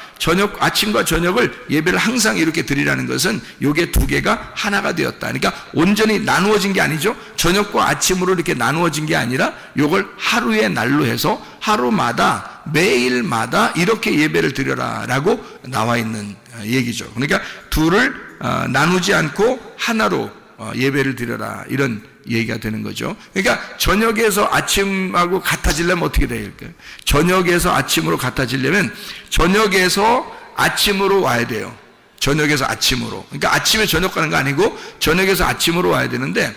아침과 저녁을 예배를 항상 이렇게 드리라는 것은 요게 두 개가 하나가 되었다. 그러니까 온전히 나누어진 게 아니죠. 저녁과 아침으로 이렇게 나누어진 게 아니라 요걸 하루의 날로 해서 하루마다 매일마다 이렇게 예배를 드려라 라고 나와 있는 얘기죠. 그러니까 둘을 나누지 않고 하나로 예배를 드려라, 이런 얘기가 되는 거죠. 그러니까 저녁에서 아침하고 같아지려면 어떻게 돼야 될까요? 저녁에서 아침으로 같아지려면 저녁에서 아침으로 와야 돼요. 저녁에서 아침으로. 그러니까 아침에 저녁 가는 거 아니고 저녁에서 아침으로 와야 되는데,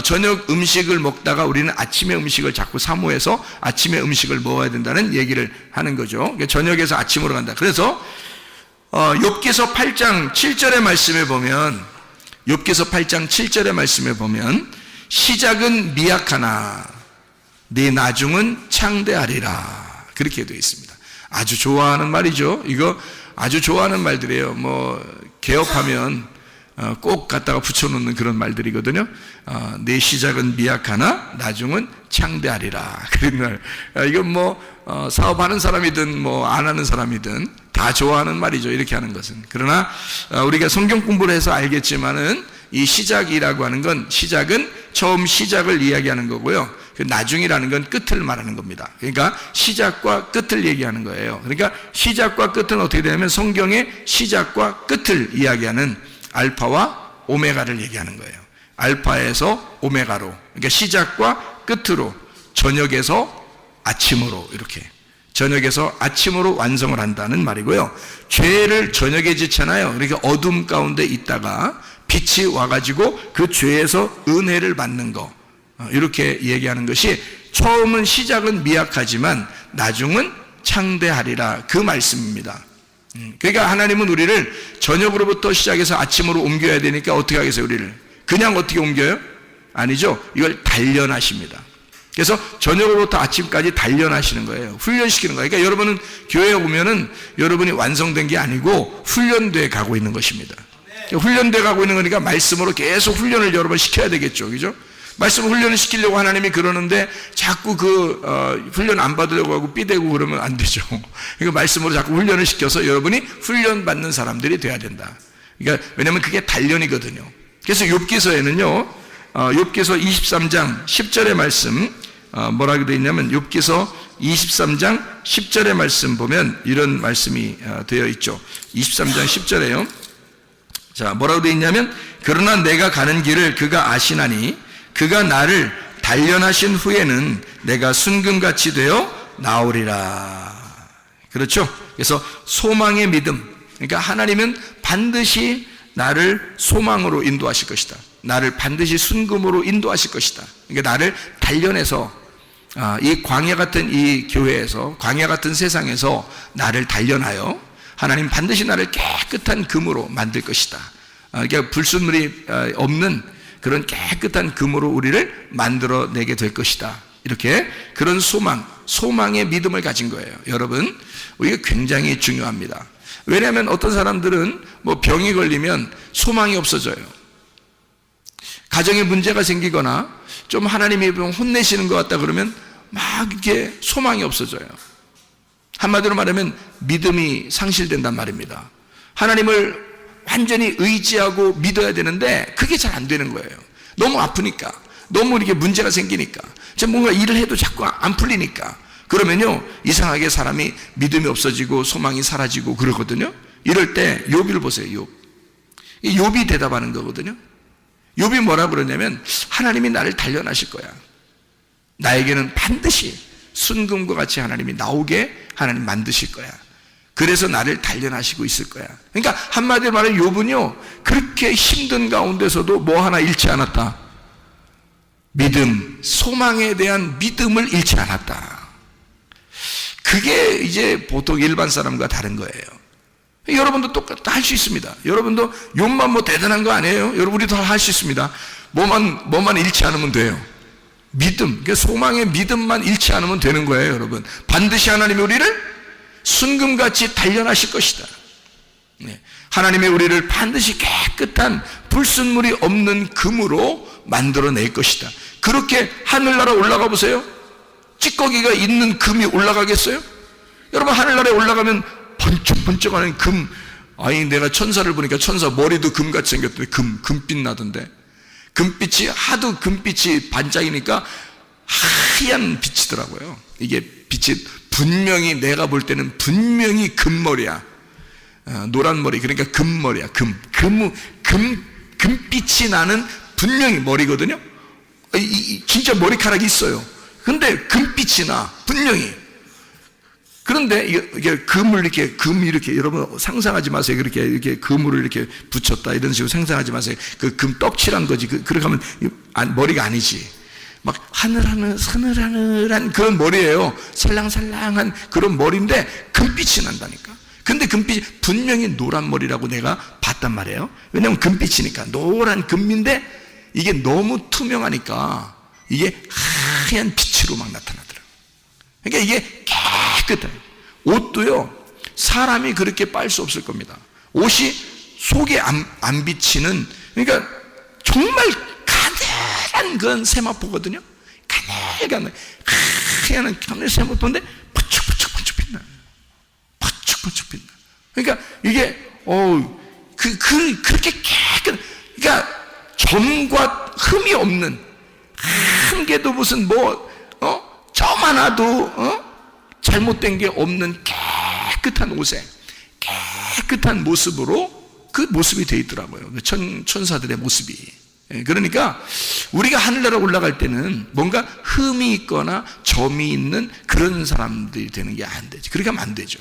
저녁 음식을 먹다가 우리는 아침의 음식을 자꾸 사모해서 아침의 음식을 먹어야 된다는 얘기를 하는 거죠. 그러니까 저녁에서 아침으로 간다. 그래서 욥기서 8장 7절의 말씀에 보면, 욥기서 8장 7절의 말씀에 보면, 시작은 미약하나 네 나중은 창대하리라, 그렇게 되어 있습니다. 아주 좋아하는 말이죠. 이거 아주 좋아하는 말들이에요. 개업하면 꼭 갖다가 붙여놓는 그런 말들이거든요. 내 시작은 미약하나 나중은 창대하리라, 그런 말. 이건 사업하는 사람이든 안 하는 사람이든 다 좋아하는 말이죠, 이렇게 하는 것은. 그러나 우리가 성경 공부를 해서 알겠지만은 이 시작이라고 하는 건, 시작은 처음 시작을 이야기하는 거고요, 그 나중이라는 건 끝을 말하는 겁니다. 그러니까 시작과 끝을 얘기하는 거예요. 그러니까 시작과 끝은 어떻게 되냐면 성경의 시작과 끝을 이야기하는 알파와 오메가를 얘기하는 거예요. 알파에서 오메가로, 그러니까 시작과 끝으로, 저녁에서 아침으로, 이렇게 저녁에서 아침으로 완성을 한다는 말이고요. 죄를 저녁에 짓잖아요. 그러니까 어둠 가운데 있다가 빛이 와가지고 그 죄에서 은혜를 받는 거, 이렇게 얘기하는 것이, 처음은 시작은 미약하지만 나중은 창대하리라, 그 말씀입니다. 그러니까 하나님은 우리를 저녁으로부터 시작해서 아침으로 옮겨야 되니까 어떻게 하겠어요? 우리를 그냥 어떻게 옮겨요? 아니죠. 이걸 단련하십니다. 그래서 저녁으로부터 아침까지 단련하시는 거예요. 훈련시키는 거예요. 그러니까 여러분은 교회에 오면은 여러분이 완성된 게 아니고 훈련돼 가고 있는 것입니다. 훈련돼 가고 있는 거니까 말씀으로 계속 훈련을 여러 번 시켜야 되겠죠. 그죠? 말씀 훈련을 시키려고 하나님이 그러는데 자꾸 훈련 안 받으려고 하고 삐대고 그러면 안 되죠. 그러니까 말씀으로 자꾸 훈련을 시켜서 여러분이 훈련받는 사람들이 돼야 된다. 그러니까 왜냐면 그게 단련이거든요. 그래서 욥기서에는요, 욥기서 23장 10절의 말씀, 뭐라고 되어 있냐면, 욥기서 23장 10절의 말씀 보면 이런 말씀이 되어 있죠. 23장 10절에요. 자, 뭐라고 되어 있냐면, 그러나 내가 가는 길을 그가 아시나니 그가 나를 단련하신 후에는 내가 순금같이 되어 나오리라. 그렇죠? 그래서 소망의 믿음, 그러니까 하나님은 반드시 나를 소망으로 인도하실 것이다. 나를 반드시 순금으로 인도하실 것이다. 그러니까 나를 단련해서, 이 광야 같은 이 교회에서, 광야 같은 세상에서 나를 단련하여 하나님 반드시 나를 깨끗한 금으로 만들 것이다. 그러니까 불순물이 없는 그런 깨끗한 금으로 우리를 만들어내게 될 것이다. 이렇게 그런 소망의 믿음을 가진 거예요. 여러분, 이게 굉장히 중요합니다. 왜냐하면 어떤 사람들은 병이 걸리면 소망이 없어져요. 가정에 문제가 생기거나 좀 하나님이 혼내시는 것 같다 그러면 막 이렇게 소망이 없어져요. 한마디로 말하면 믿음이 상실된단 말입니다. 하나님을 완전히 의지하고 믿어야 되는데 그게 잘 안 되는 거예요. 너무 아프니까, 너무 이렇게 문제가 생기니까, 뭔가 일을 해도 자꾸 안 풀리니까. 그러면요, 이상하게 사람이 믿음이 없어지고 소망이 사라지고 그러거든요. 이럴 때 욥을 보세요. 욥이 대답하는 거거든요. 욥이 뭐라 그러냐면, 하나님이 나를 단련하실 거야. 나에게는 반드시 순금과 같이 하나님이 나오게 하나님 만드실 거야. 그래서 나를 단련하시고 있을 거야. 그러니까 한마디로 말하면 욥은요, 그렇게 힘든 가운데서도 뭐 하나 잃지 않았다. 믿음, 소망에 대한 믿음을 잃지 않았다. 그게 이제 보통 일반 사람과 다른 거예요. 여러분도 똑같이 할 수 있습니다. 여러분도 욕만 뭐 대단한 거 아니에요. 여러분 우리 다 할 수 있습니다. 뭐만 잃지 않으면 돼요. 믿음, 소망의 믿음만 잃지 않으면 되는 거예요, 여러분. 반드시 하나님이 우리를 순금같이 단련하실 것이다. 네. 하나님의 우리를 반드시 깨끗한 불순물이 없는 금으로 만들어낼 것이다. 그렇게 하늘나라 올라가 보세요. 찌꺼기가 있는 금이 올라가겠어요? 여러분 하늘나라에 올라가면 번쩍번쩍하는 금, 아니 내가 천사를 보니까 천사 머리도 금같이 생겼던데 금빛 나던데, 금빛이 하도 금빛이 반짝이니까 하얀 빛이더라고요. 이게 빛이 분명히 내가 볼 때는 분명히 금머리야. 노란 머리, 그러니까 금머리야. 금빛이 나는 분명히 머리거든요. 진짜 머리카락이 있어요. 근데 금빛이 나, 분명히. 그런데 이게 금을 이렇게 여러분 상상하지 마세요. 이렇게 금을 이렇게 붙였다 이런 식으로 상상하지 마세요. 그 금 떡칠한 거지. 그렇게 하면 머리가 아니지. 막 서늘한 그런 머리예요. 살랑살랑한 그런 머리인데 금빛이 난다니까. 근데 금빛이 분명히 노란 머리라고 내가 봤단 말이에요. 왜냐면 금빛이니까. 노란 금인데 이게 너무 투명하니까 이게 하얀 빛으로 막 나타나더라고요. 그러니까 이게 깨끗해. 옷도요, 사람이 그렇게 빨 수 없을 겁니다. 옷이 속에 안 비치는, 그러니까 정말 가늘한 그런 세마포거든요. 가늘 하얀 세마포인데 번쩍번쩍 빛나. 번쩍번쩍 빛나. 그러니까 이게 그렇게 깨끗. 그러니까 점과 흠이 없는, 한 개도 무슨 점 하나도 잘못된 게 없는 깨끗한 옷에 깨끗한 모습으로 그 모습이 되어 있더라고요. 그 천사들의 모습이. 그러니까 우리가 하늘나라 올라갈 때는 뭔가 흠이 있거나 점이 있는 그런 사람들이 되는 게 안 되지. 그렇게 하면 안 되죠.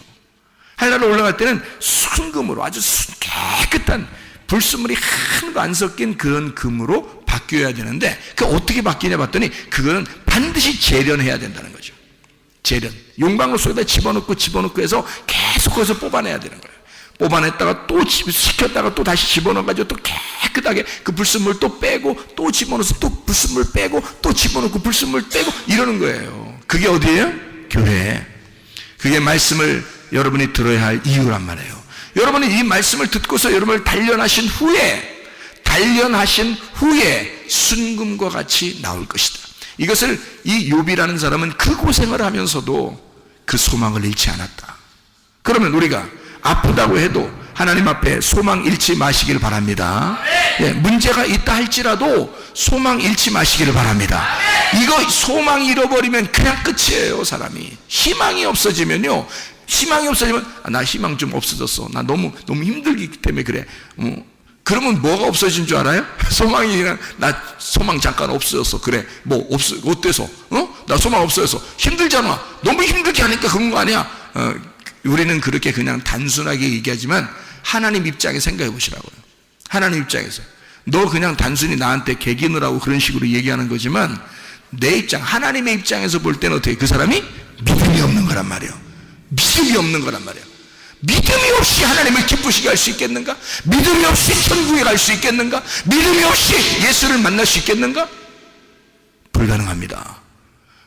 하늘나라 올라갈 때는 순금으로 아주 깨끗한 불순물이 하나도 안 섞인 그런 금으로 바뀌어야 되는데, 그 어떻게 바뀌냐 봤더니 그거는 반드시 재련해야 된다는 거죠. 재련. 용광로 속에다 집어넣고 해서 계속 거기서 뽑아내야 되는 거예요. 뽑아냈다가 또 식혔다가 또 다시 집어넣어가지고 또 깨끗하게 그 불순물 또 빼고 또 집어넣어서 또 불순물 빼고 또 집어넣고 불순물 빼고 이러는 거예요. 그게 어디예요? 교회. 그게 말씀을 여러분이 들어야 할 이유란 말이에요. 여러분이 이 말씀을 듣고서 여러분을 단련하신 후에 순금과 같이 나올 것이다. 이것을 이 욥이라는 사람은 그 고생을 하면서도 그 소망을 잃지 않았다. 그러면 우리가 아프다고 해도 하나님 앞에 소망 잃지 마시길 바랍니다. 예, 문제가 있다 할지라도 소망 잃지 마시기를 바랍니다. 이거 소망 잃어버리면 그냥 끝이에요. 사람이 희망이 없어지면요, 나 희망 좀 없어졌어, 나 너무 힘들기 때문에 그래. 그러면 뭐가 없어진 줄 알아요? 소망이 그냥 나 소망 잠깐 없어졌어. 그래, 뭐 어때서? 나 소망 없어졌어. 힘들잖아. 너무 힘들게 하니까 그런 거 아니야? 우리는 그렇게 그냥 단순하게 얘기하지만 하나님 입장에 생각해 보시라고요. 하나님 입장에서 너 그냥 단순히 나한테 개기느라고 그런 식으로 얘기하는 거지만, 내 입장, 하나님의 입장에서 볼 때는 어떻게, 그 사람이 믿음이 없는 거란 말이에요. 믿음이 없는 거란 말이에요. 믿음이 없이 하나님을 기쁘시게 할 수 있겠는가? 믿음이 없이 천국에 갈 수 있겠는가? 믿음이 없이 예수를 만날 수 있겠는가? 불가능합니다.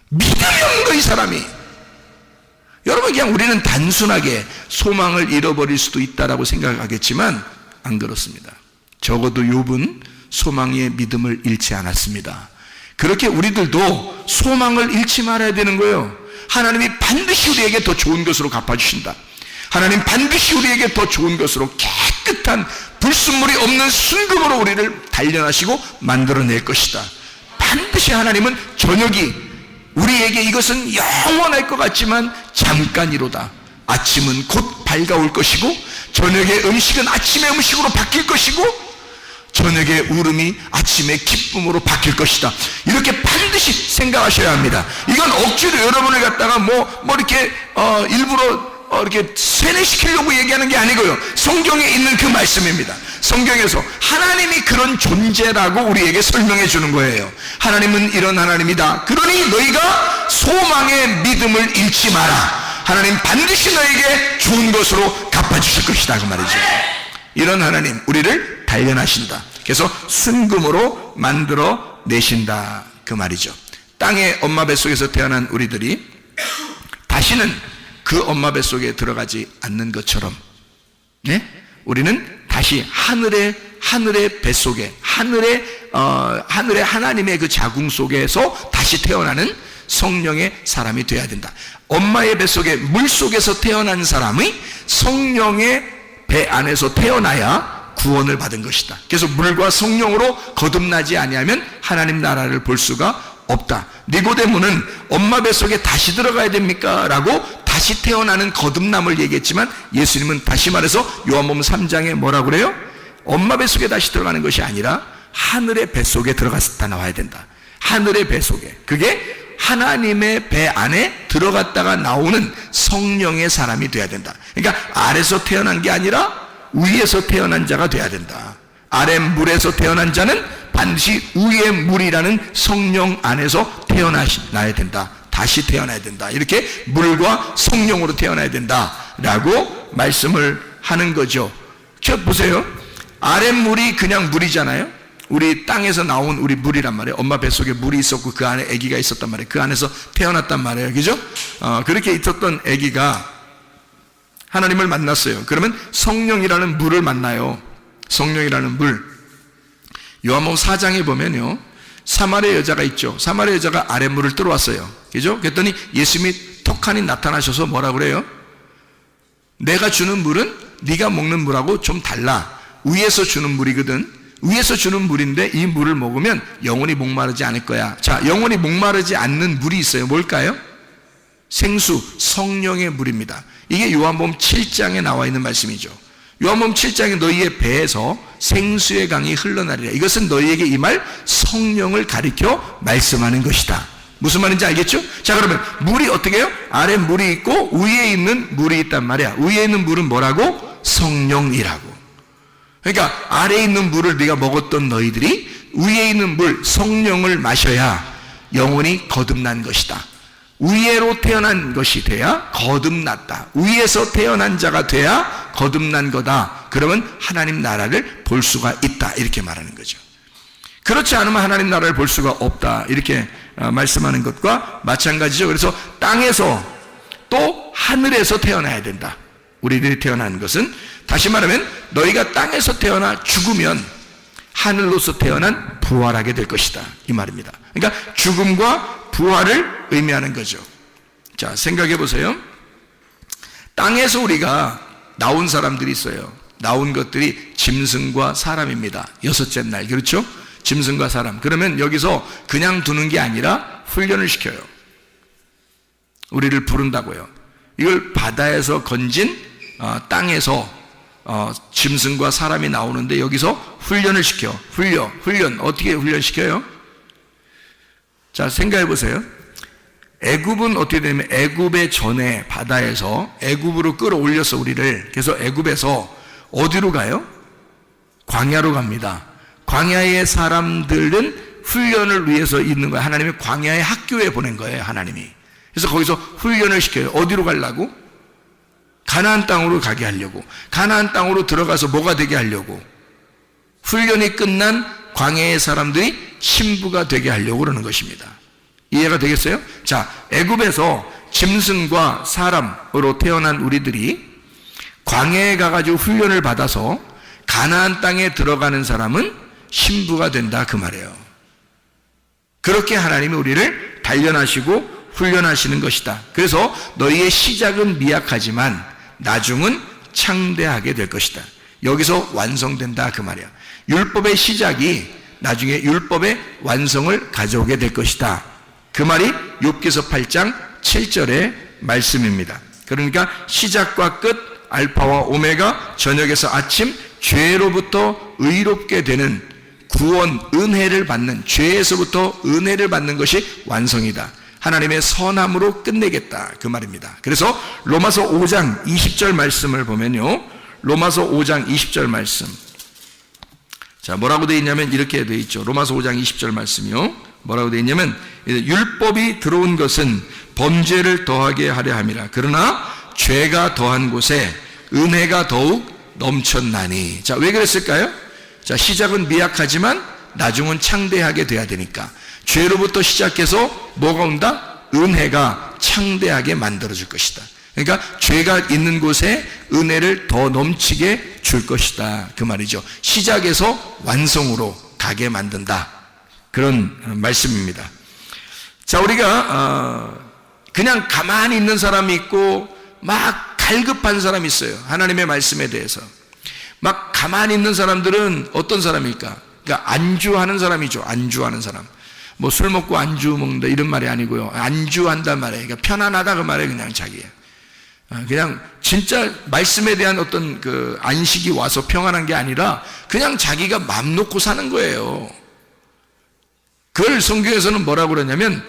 믿음이 없는 거, 이 사람이. 여러분, 그냥 우리는 단순하게 소망을 잃어버릴 수도 있다라고 생각하겠지만 안 그렇습니다. 적어도 욥은 소망의 믿음을 잃지 않았습니다. 그렇게 우리들도 소망을 잃지 말아야 되는 거예요. 하나님이 반드시 우리에게 더 좋은 것으로 갚아주신다. 하나님 반드시 우리에게 더 좋은 것으로 깨끗한 불순물이 없는 순금으로 우리를 단련하시고 만들어낼 것이다. 반드시 하나님은 저녁이 우리에게 이것은 영원할 것 같지만 잠깐이로다. 아침은 곧 밝아올 것이고 저녁의 음식은 아침의 음식으로 바뀔 것이고 저녁의 울음이 아침의 기쁨으로 바뀔 것이다. 이렇게 반드시 생각하셔야 합니다. 이건 억지로 여러분을 갖다가 이렇게 일부러 이렇게 세뇌시키려고 얘기하는 게 아니고요. 성경에 있는 그 말씀입니다. 성경에서 하나님이 그런 존재라고 우리에게 설명해 주는 거예요. 하나님은 이런 하나님이다. 그러니 너희가 소망의 믿음을 잃지 마라. 하나님 반드시 너에게 좋은 것으로 갚아주실 것이다 그 말이죠. 이런 하나님 우리를 단련하신다. 그래서 순금으로 만들어 내신다 그 말이죠. 땅의 엄마 뱃속에서 태어난 우리들이 다시는 그 엄마 뱃속에 들어가지 않는 것처럼, 네? 우리는 다시 하늘의 뱃속에 하늘의 하나님의 그 자궁 속에서 다시 태어나는 성령의 사람이 되어야 된다. 엄마의 뱃속에 물 속에서 태어난 사람이 성령의 배 안에서 태어나야 구원을 받은 것이다. 그래서 물과 성령으로 거듭나지 아니하면 하나님 나라를 볼 수가 없다. 니고데모는 엄마 뱃속에 다시 들어가야 됩니까? 라고 다시 태어나는 거듭남을 얘기했지만 예수님은 다시 말해서 요한복음 3장에 뭐라고 그래요? 엄마 뱃속에 다시 들어가는 것이 아니라 하늘의 뱃속에 들어갔다 나와야 된다. 하늘의 뱃속에. 그게 하나님의 배 안에 들어갔다가 나오는 성령의 사람이 돼야 된다. 그러니까 아래서 태어난 게 아니라 위에서 태어난 자가 돼야 된다. 아래 물에서 태어난 자는 반드시 위의 물이라는 성령 안에서 태어나야 된다. 다시 태어나야 된다. 이렇게 물과 성령으로 태어나야 된다라고 말씀을 하는 거죠. 저 보세요. 아랫물이 그냥 물이잖아요. 우리 땅에서 나온 우리 물이란 말이에요. 엄마 뱃속에 물이 있었고 그 안에 아기가 있었단 말이에요. 그 안에서 태어났단 말이에요. 그죠? 그렇게 있었던 아기가 하나님을 만났어요. 그러면 성령이라는 물을 만나요. 성령이라는 물. 요한복음 4장에 보면요, 사마리아 여자가 있죠. 사마리아 여자가 아랫물을 들어왔어요. 그죠? 그랬더니 예수님이 톡하니 나타나셔서 뭐라 그래요? 내가 주는 물은 네가 먹는 물하고 좀 달라. 위에서 주는 물이거든. 위에서 주는 물인데 이 물을 먹으면 영원히 목마르지 않을 거야. 자, 영원히 목마르지 않는 물이 있어요. 뭘까요? 생수, 성령의 물입니다. 이게 요한복음 7장에 나와 있는 말씀이죠. 요한복음 7장에 너희의 배에서 생수의 강이 흘러나리라. 이것은 너희에게 임할 성령을 가리켜 말씀하는 것이다. 무슨 말인지 알겠죠? 자, 그러면 물이 어떻게 해요? 아래 물이 있고 위에 있는 물이 있단 말이야. 위에 있는 물은 뭐라고? 성령이라고. 그러니까 아래에 있는 물을 네가 먹었던 너희들이 위에 있는 물, 성령을 마셔야 영원히 거듭난 것이다. 위에로 태어난 것이 돼야 거듭났다. 위에서 태어난 자가 돼야 거듭난 거다. 그러면 하나님 나라를 볼 수가 있다. 이렇게 말하는 거죠. 그렇지 않으면 하나님 나라를 볼 수가 없다. 이렇게 말씀하는 것과 마찬가지죠. 그래서 땅에서 또 하늘에서 태어나야 된다. 우리들이 태어난 것은 다시 말하면 너희가 땅에서 태어나 죽으면 하늘로서 태어난 부활하게 될 것이다. 이 말입니다. 그러니까 죽음과 부활을 의미하는 거죠. 자, 생각해 보세요. 땅에서 우리가 나온 사람들이 있어요. 나온 것들이 짐승과 사람입니다. 여섯째 날, 그렇죠? 짐승과 사람. 그러면 여기서 그냥 두는 게 아니라 훈련을 시켜요. 우리를 부른다고요. 이걸 바다에서 건진 땅에서 짐승과 사람이 나오는데 여기서 훈련을 시켜. 훈련. 어떻게 훈련시켜요? 자, 생각해 보세요. 애굽은 어떻게 되냐면 애굽의 전에 바다에서 애굽으로 끌어올려서 우리를, 그래서 애굽에서 어디로 가요? 광야로 갑니다. 광야의 사람들은 훈련을 위해서 있는 거예요. 하나님이 광야의 학교에 보낸 거예요. 하나님이. 그래서 거기서 훈련을 시켜요. 어디로 가려고? 가나안 땅으로 가게 하려고. 가나안 땅으로 들어가서 뭐가 되게 하려고. 훈련이 끝난 광야의 사람들이 신부가 되게 하려고 그러는 것입니다. 이해가 되겠어요? 자, 애굽에서 짐승과 사람으로 태어난 우리들이 광야에 가가지고 훈련을 받아서 가나안 땅에 들어가는 사람은 신부가 된다 그 말이에요. 그렇게 하나님이 우리를 단련하시고 훈련하시는 것이다. 그래서 너희의 시작은 미약하지만 나중은 창대하게 될 것이다. 여기서 완성된다 그 말이야. 율법의 시작이 나중에 율법의 완성을 가져오게 될 것이다. 그 말이 욥기서 8장 7절의 말씀입니다. 그러니까 시작과 끝, 알파와 오메가, 저녁에서 아침, 죄로부터 의롭게 되는 구원, 은혜를 받는, 죄에서부터 은혜를 받는 것이 완성이다. 하나님의 선함으로 끝내겠다 그 말입니다. 그래서 로마서 5장 20절 말씀을 보면요, 로마서 5장 20절 말씀, 자, 뭐라고 되어 있냐면 이렇게 되어 있죠. 로마서 5장 20절 말씀이요, 뭐라고 되어 있냐면 율법이 들어온 것은 범죄를 더하게 하려 함이라. 그러나 죄가 더한 곳에 은혜가 더욱 넘쳤나니. 자, 왜 그랬을까요? 자, 시작은 미약하지만 나중은 창대하게 돼야 되니까. 죄로부터 시작해서 뭐가 온다? 은혜가 창대하게 만들어줄 것이다. 그러니까 죄가 있는 곳에 은혜를 더 넘치게 줄 것이다, 그 말이죠. 시작에서 완성으로 가게 만든다, 그런 말씀입니다. 자, 우리가 그냥 가만히 있는 사람이 있고 막 갈급한 사람이 있어요. 하나님의 말씀에 대해서 막 가만히 있는 사람들은 어떤 사람일까? 그러니까 안주하는 사람이죠. 안주하는 사람. 뭐 술 먹고 안주 먹는다 이런 말이 아니고요. 안주한단 말이에요. 그러니까 편안하다 그 말이에요. 그냥 자기야. 그냥 진짜 말씀에 대한 어떤 그 안식이 와서 평안한 게 아니라 그냥 자기가 맘 놓고 사는 거예요. 그걸 성경에서는 뭐라고 그러냐면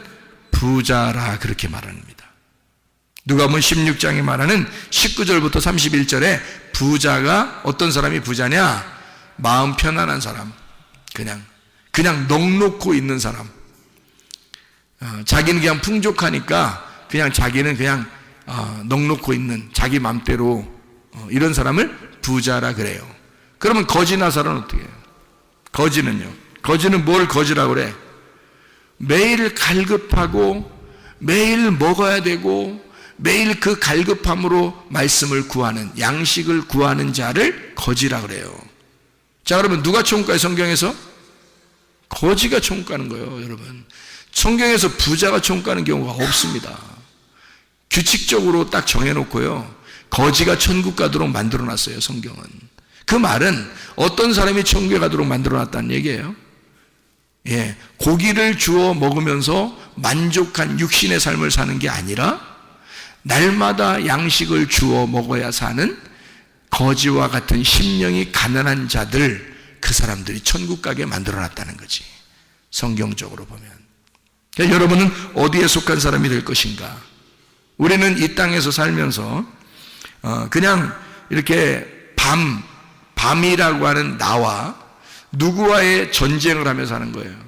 부자라 그렇게 말합니다. 누가복음 16장에 말하는 19절부터 31절에 부자가 어떤 사람이 부자냐? 마음 편안한 사람, 그냥 넋놓고 있는 사람. 자기는 그냥 풍족하니까 그냥 자기는 그냥 넋놓고 있는 자기 맘대로 이런 사람을 부자라 그래요. 그러면 거지 나사로는 어떻게 해요? 거지는 뭘 거지라고 그래? 매일 갈급하고 매일 먹어야 되고 매일 그 갈급함으로 말씀을 구하는, 양식을 구하는 자를 거지라 그래요. 자, 그러면 누가 총가요? 성경에서? 거지가 총가는 거예요, 여러분. 성경에서 부자가 총가는 경우가 없습니다. 규칙적으로 딱 정해놓고요, 거지가 천국 가도록 만들어놨어요, 성경은. 그 말은 어떤 사람이 천국에 가도록 만들어놨다는 얘기예요. 예, 고기를 주워 먹으면서 만족한 육신의 삶을 사는 게 아니라 날마다 양식을 주워 먹어야 사는 거지와 같은 심령이 가난한 자들, 그 사람들이 천국 가게 만들어놨다는 거지, 성경적으로 보면. 그러니까 여러분은 어디에 속한 사람이 될 것인가? 우리는 이 땅에서 살면서 그냥 이렇게 밤이라고 하는 나와 누구와의 전쟁을 하며 사는 거예요.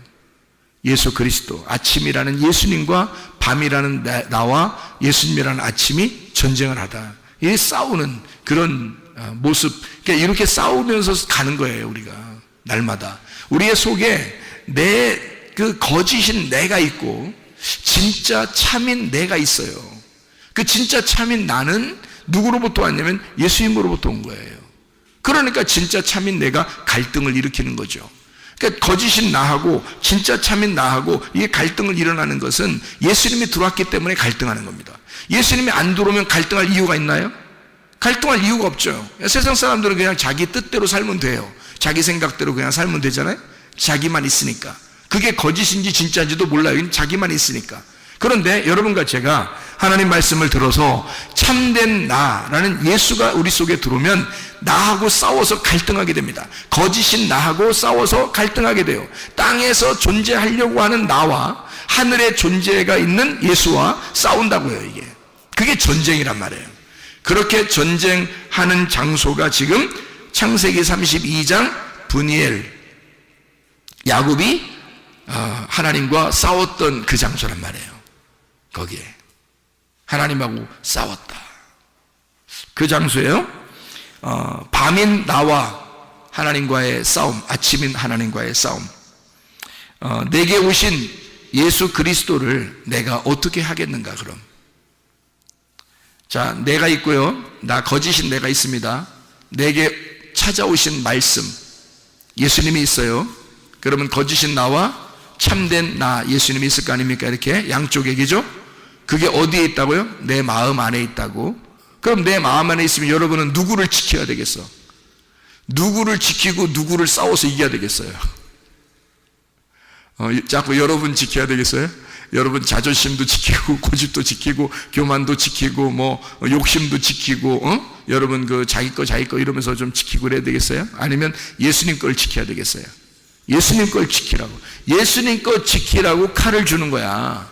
예수 그리스도, 아침이라는 예수님과 밤이라는 나와 예수님이라는 아침이 전쟁을 하다, 이 싸우는 그런 모습. 그러니까 이렇게 싸우면서 가는 거예요. 우리가 날마다 우리의 속에 그 거짓인 내가 있고 진짜 참인 내가 있어요. 그 진짜 참인 나는 누구로부터 왔냐면 예수님으로부터 온 거예요. 그러니까 진짜 참인 내가 갈등을 일으키는 거죠. 그러니까 거짓인 나하고 진짜 참인 나하고 이게 갈등을 일어나는 것은 예수님이 들어왔기 때문에 갈등하는 겁니다. 예수님이 안 들어오면 갈등할 이유가 있나요? 갈등할 이유가 없죠. 세상 사람들은 그냥 자기 뜻대로 살면 돼요. 자기 생각대로 그냥 살면 되잖아요. 자기만 있으니까. 그게 거짓인지 진짜인지도 몰라요. 자기만 있으니까. 그런데 여러분과 제가 하나님 말씀을 들어서 참된 나라는 예수가 우리 속에 들어오면 나하고 싸워서 갈등하게 됩니다. 거짓인 나하고 싸워서 갈등하게 돼요. 땅에서 존재하려고 하는 나와 하늘에 존재가 있는 예수와 싸운다고요. 이게 그게 전쟁이란 말이에요. 그렇게 전쟁하는 장소가 지금 창세기 32장 브니엘, 야곱이 하나님과 싸웠던 그 장소란 말이에요. 거기에 하나님하고 싸웠다. 그 장소에요, 밤인 나와 하나님과의 싸움, 아침인 하나님과의 싸움. 내게 오신 예수 그리스도를 내가 어떻게 하겠는가? 그럼 자, 내가 있고요, 나 거짓인 내가 있습니다. 내게 찾아오신 말씀 예수님이 있어요. 그러면 거짓인 나와 참된 나 예수님이 있을 거 아닙니까? 이렇게 양쪽에게죠. 그게 어디에 있다고요? 내 마음 안에 있다고. 그럼 내 마음 안에 있으면 여러분은 누구를 지켜야 되겠어? 누구를 지키고 누구를 싸워서 이겨야 되겠어요? 자꾸 여러분 지켜야 되겠어요? 여러분 자존심도 지키고 고집도 지키고 교만도 지키고 뭐 욕심도 지키고 여러분 그 자기 거 이러면서 좀 지키고 그래야 되겠어요? 아니면 예수님 걸 지켜야 되겠어요? 예수님 걸 지키라고. 예수님 거 지키라고 칼을 주는 거야.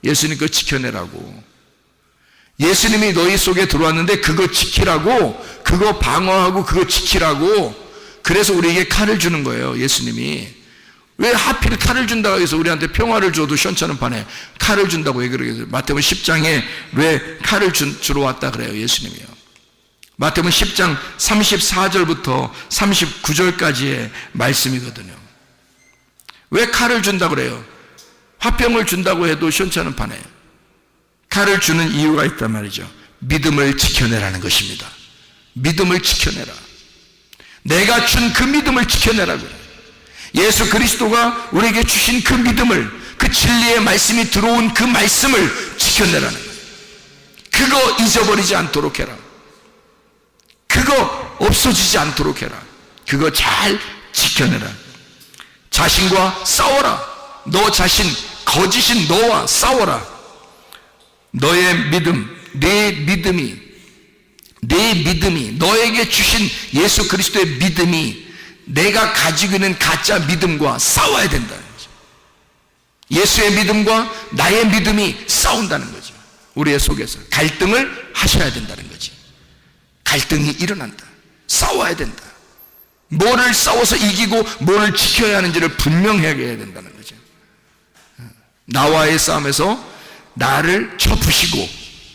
예수님 거 지켜내라고. 예수님이 너희 속에 들어왔는데 그거 지키라고, 그거 방어하고 그거 지키라고. 그래서 우리에게 칼을 주는 거예요. 예수님이 왜 하필 칼을 준다고 해서 우리한테 평화를 줘도 시원찮은 판에 칼을 준다고 왜 그러겠어요? 마태복음 10장에 왜 칼을 주러 왔다 그래요? 예수님이요. 마태복음 10장 34절부터 39절까지의 말씀이거든요. 왜 칼을 준다고 그래요? 화병을 준다고 해도 시원찮은 판에 칼을 주는 이유가 있단 말이죠. 믿음을 지켜내라는 것입니다. 믿음을 지켜내라. 내가 준 그 믿음을 지켜내라고요. 예수 그리스도가 우리에게 주신 그 믿음을, 그 진리의 말씀이 들어온 그 말씀을 지켜내라는 거예요. 그거 잊어버리지 않도록 해라. 그거 없어지지 않도록 해라. 그거 잘 지켜내라. 자신과 싸워라. 너 자신, 거짓인 너와 싸워라. 너의 믿음, 내 믿음이, 너에게 주신 예수 그리스도의 믿음이 내가 가지고 있는 가짜 믿음과 싸워야 된다는 거죠. 예수의 믿음과 나의 믿음이 싸운다는 거죠. 우리의 속에서 갈등을 하셔야 된다는 거지. 갈등이 일어난다. 싸워야 된다. 뭐를 싸워서 이기고 뭐를 지켜야 하는지를 분명하게 해야 된다는 거죠. 나와의 싸움에서 나를 쳐부시고,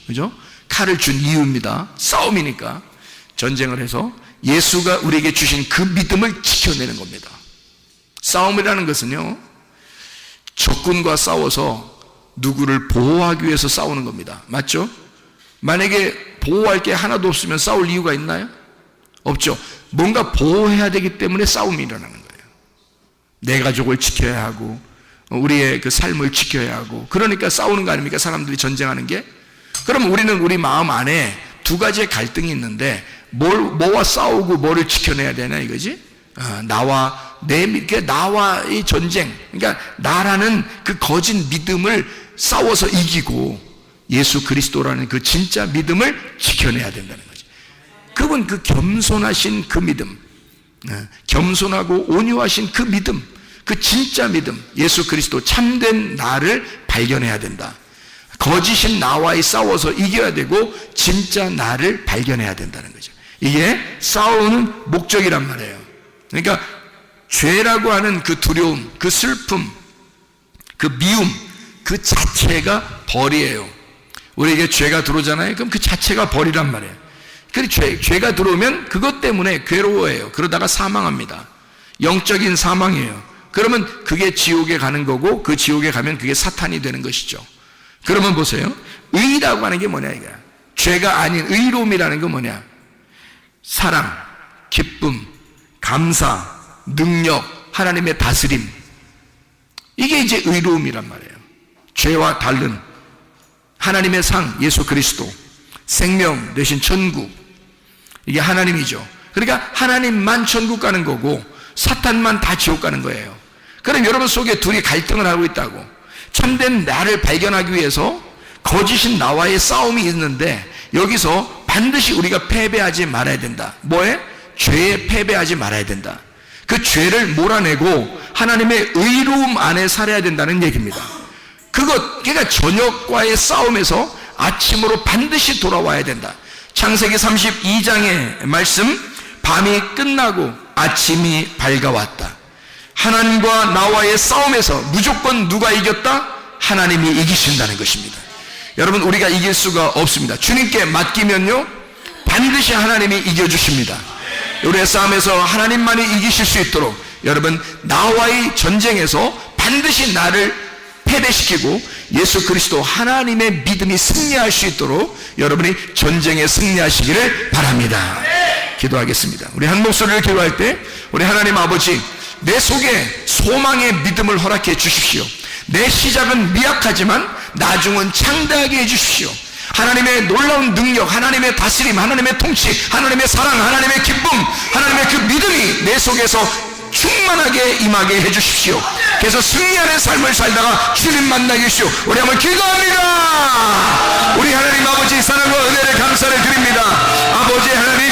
그죠? 칼을 준 이유입니다. 싸움이니까 전쟁을 해서 예수가 우리에게 주신 그 믿음을 지켜내는 겁니다. 싸움이라는 것은요, 적군과 싸워서 누구를 보호하기 위해서 싸우는 겁니다. 맞죠? 만약에 보호할 게 하나도 없으면 싸울 이유가 있나요? 없죠. 뭔가 보호해야 되기 때문에 싸움이 일어나는 거예요. 내 가족을 지켜야 하고 우리의 그 삶을 지켜야 하고, 그러니까 싸우는 거 아닙니까? 사람들이 전쟁하는 게. 그럼 우리는 우리 마음 안에 두 가지의 갈등이 있는데 뭐와 싸우고 뭐를 지켜내야 되나 이거지? 나와의 전쟁, 그러니까 나라는 그 거짓 믿음을 싸워서 이기고 예수 그리스도라는 그 진짜 믿음을 지켜내야 된다는 거지. 그분 그 겸손하신 그 믿음, 겸손하고 온유하신 그 믿음, 그 진짜 믿음, 예수 그리스도 참된 나를 발견해야 된다. 거짓인 나와의 싸워서 이겨야 되고 진짜 나를 발견해야 된다는 거죠. 이게 싸우는 목적이란 말이에요. 그러니까 죄라고 하는 그 두려움, 그 슬픔, 그 미움, 그 자체가 벌이에요. 우리에게 죄가 들어오잖아요. 그럼 그 자체가 벌이란 말이에요. 그래서 죄가 들어오면 그것 때문에 괴로워해요. 그러다가 사망합니다. 영적인 사망이에요. 그러면 그게 지옥에 가는 거고, 그 지옥에 가면 그게 사탄이 되는 것이죠. 그러면 보세요. 의라고 하는 게 뭐냐 이거야. 죄가 아닌 의로움이라는 건 뭐냐? 사랑, 기쁨, 감사, 능력, 하나님의 다스림. 이게 이제 의로움이란 말이에요. 죄와 다른 하나님의 상, 예수 그리스도, 생명 대신 천국. 이게 하나님이죠. 그러니까 하나님만 천국 가는 거고 사탄만 다 지옥 가는 거예요. 그럼 여러분 속에 둘이 갈등을 하고 있다고. 참된 나를 발견하기 위해서 거짓인 나와의 싸움이 있는데 여기서 반드시 우리가 패배하지 말아야 된다. 뭐에? 죄에 패배하지 말아야 된다. 그 죄를 몰아내고 하나님의 의로움 안에 살아야 된다는 얘기입니다. 그러니까 저녁과의 싸움에서 아침으로 반드시 돌아와야 된다. 창세기 32장의 말씀, 밤이 끝나고 아침이 밝아왔다. 하나님과 나와의 싸움에서 무조건 누가 이겼다? 하나님이 이기신다는 것입니다. 여러분, 우리가 이길 수가 없습니다. 주님께 맡기면요 반드시 하나님이 이겨주십니다. 우리의 싸움에서 하나님만이 이기실 수 있도록 여러분, 나와의 전쟁에서 반드시 나를 패배시키고 예수 그리스도 하나님의 믿음이 승리할 수 있도록 여러분이 전쟁에 승리하시기를 바랍니다. 기도하겠습니다. 우리 한 목소리를 기도할 때 우리 하나님 아버지, 내 속에 소망의 믿음을 허락해 주십시오. 내 시작은 미약하지만 나중은 창대하게 해주십시오. 하나님의 놀라운 능력, 하나님의 다스림, 하나님의 통치, 하나님의 사랑, 하나님의 기쁨, 하나님의 그 믿음이 내 속에서 충만하게 임하게 해주십시오. 그래서 승리하는 삶을 살다가 주님 만나게 해주시오. 우리 한번 기도합니다. 우리 하나님 아버지, 사랑과 은혜를 감사를 드립니다. 아버지 하나님,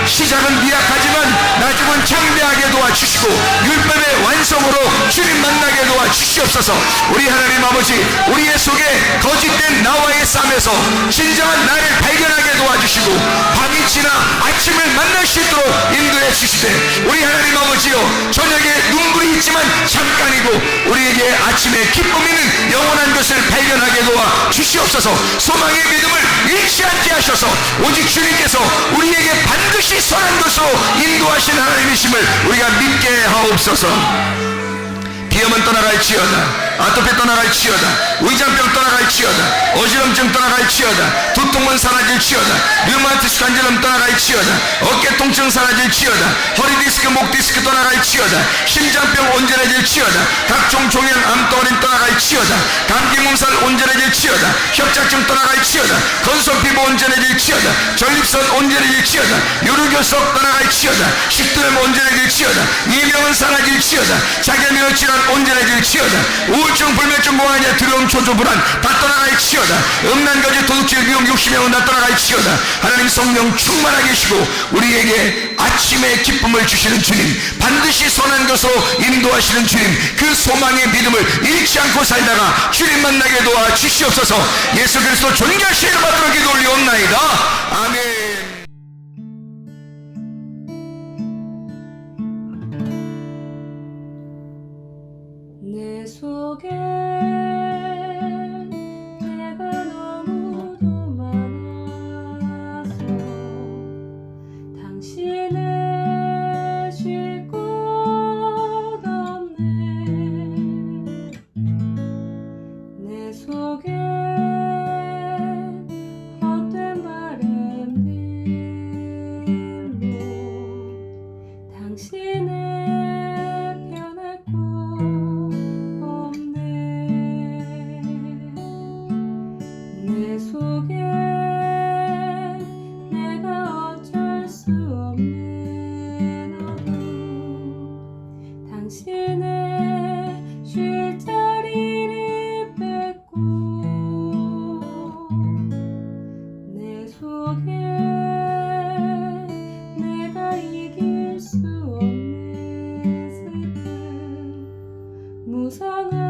시작은 미약하지만 나중은 창대하게 도와주시고 율법의 완성으로 주님 만나게 도와주시오. 주시옵소서. 우리 하나님 아버지, 우리의 속에 거짓된 나와의 싸움에서 진정한 나를 발견하게 도와주시고 밤이 지나 아침을 만날 수 있도록 인도해 주시되, 우리 하나님 아버지요, 저녁에 눈물이 있지만 잠깐이고 우리에게 아침에 기쁨이 있는 영원한 것을 발견하게 도와 주시옵소서. 소망의 믿음을 잃지 않게 하셔서 오직 주님께서 우리에게 반드시 선한 것으로 인도하신 하나님이심을 우리가 믿게 하옵소서. 비염은 떠나갈지어다, 아토피 떠나갈지어다, 위장병 떠나갈지어다, 어지럼증 떠나갈지어다, 두통은 사라질지어다, 류마티스 관절염 떠나갈지어다, 어깨 통증 사라질지어다, 허리 디스크, 목 디스크 떠나갈지어다, 심장병 온전해질지어다, 각종 종양 암덩어리 떠나갈지어다, 감기 몸살 온전해질지어다, 협착증 떠나갈지어다, 건성 피부 온전해질지어다, 전립선 온전해질지어다, 요르교석 떠나갈지어다, 식도염 온전해질지어다, 이명은 사라질지어다, 자결미로 질환 온전해질지어다, 우울증, 불면증, 공황장애, 두려움, 초조, 불안 다 떠나갈지어다, 음란거지, 도둑질, 미움, 욕심의 다 떠나갈지어다. 하나님 성령 충만하게 계시고 우리에게 아침의 기쁨을 주시는 주님, 반드시 선한 것으로 인도하시는 주님, 그 소망의 믿음을 잃지 않고 살다가 주님 만나게 도와 주시옵소서. 예수 그리스도 존귀하신 이름 받들어 기도 올리옵나이다. 아멘. 내 속에 내가 너무도 많아서 당신을 쉴 곳 없네. 내 속에 헛된 바램들로 당신을 변할 곳 없네. 내 속에 내가 어쩔 수 없는 어둠, 당신의 쉴 자리를 뺏고 내 속에 내가 이길 수 없는 슬픔, 무성한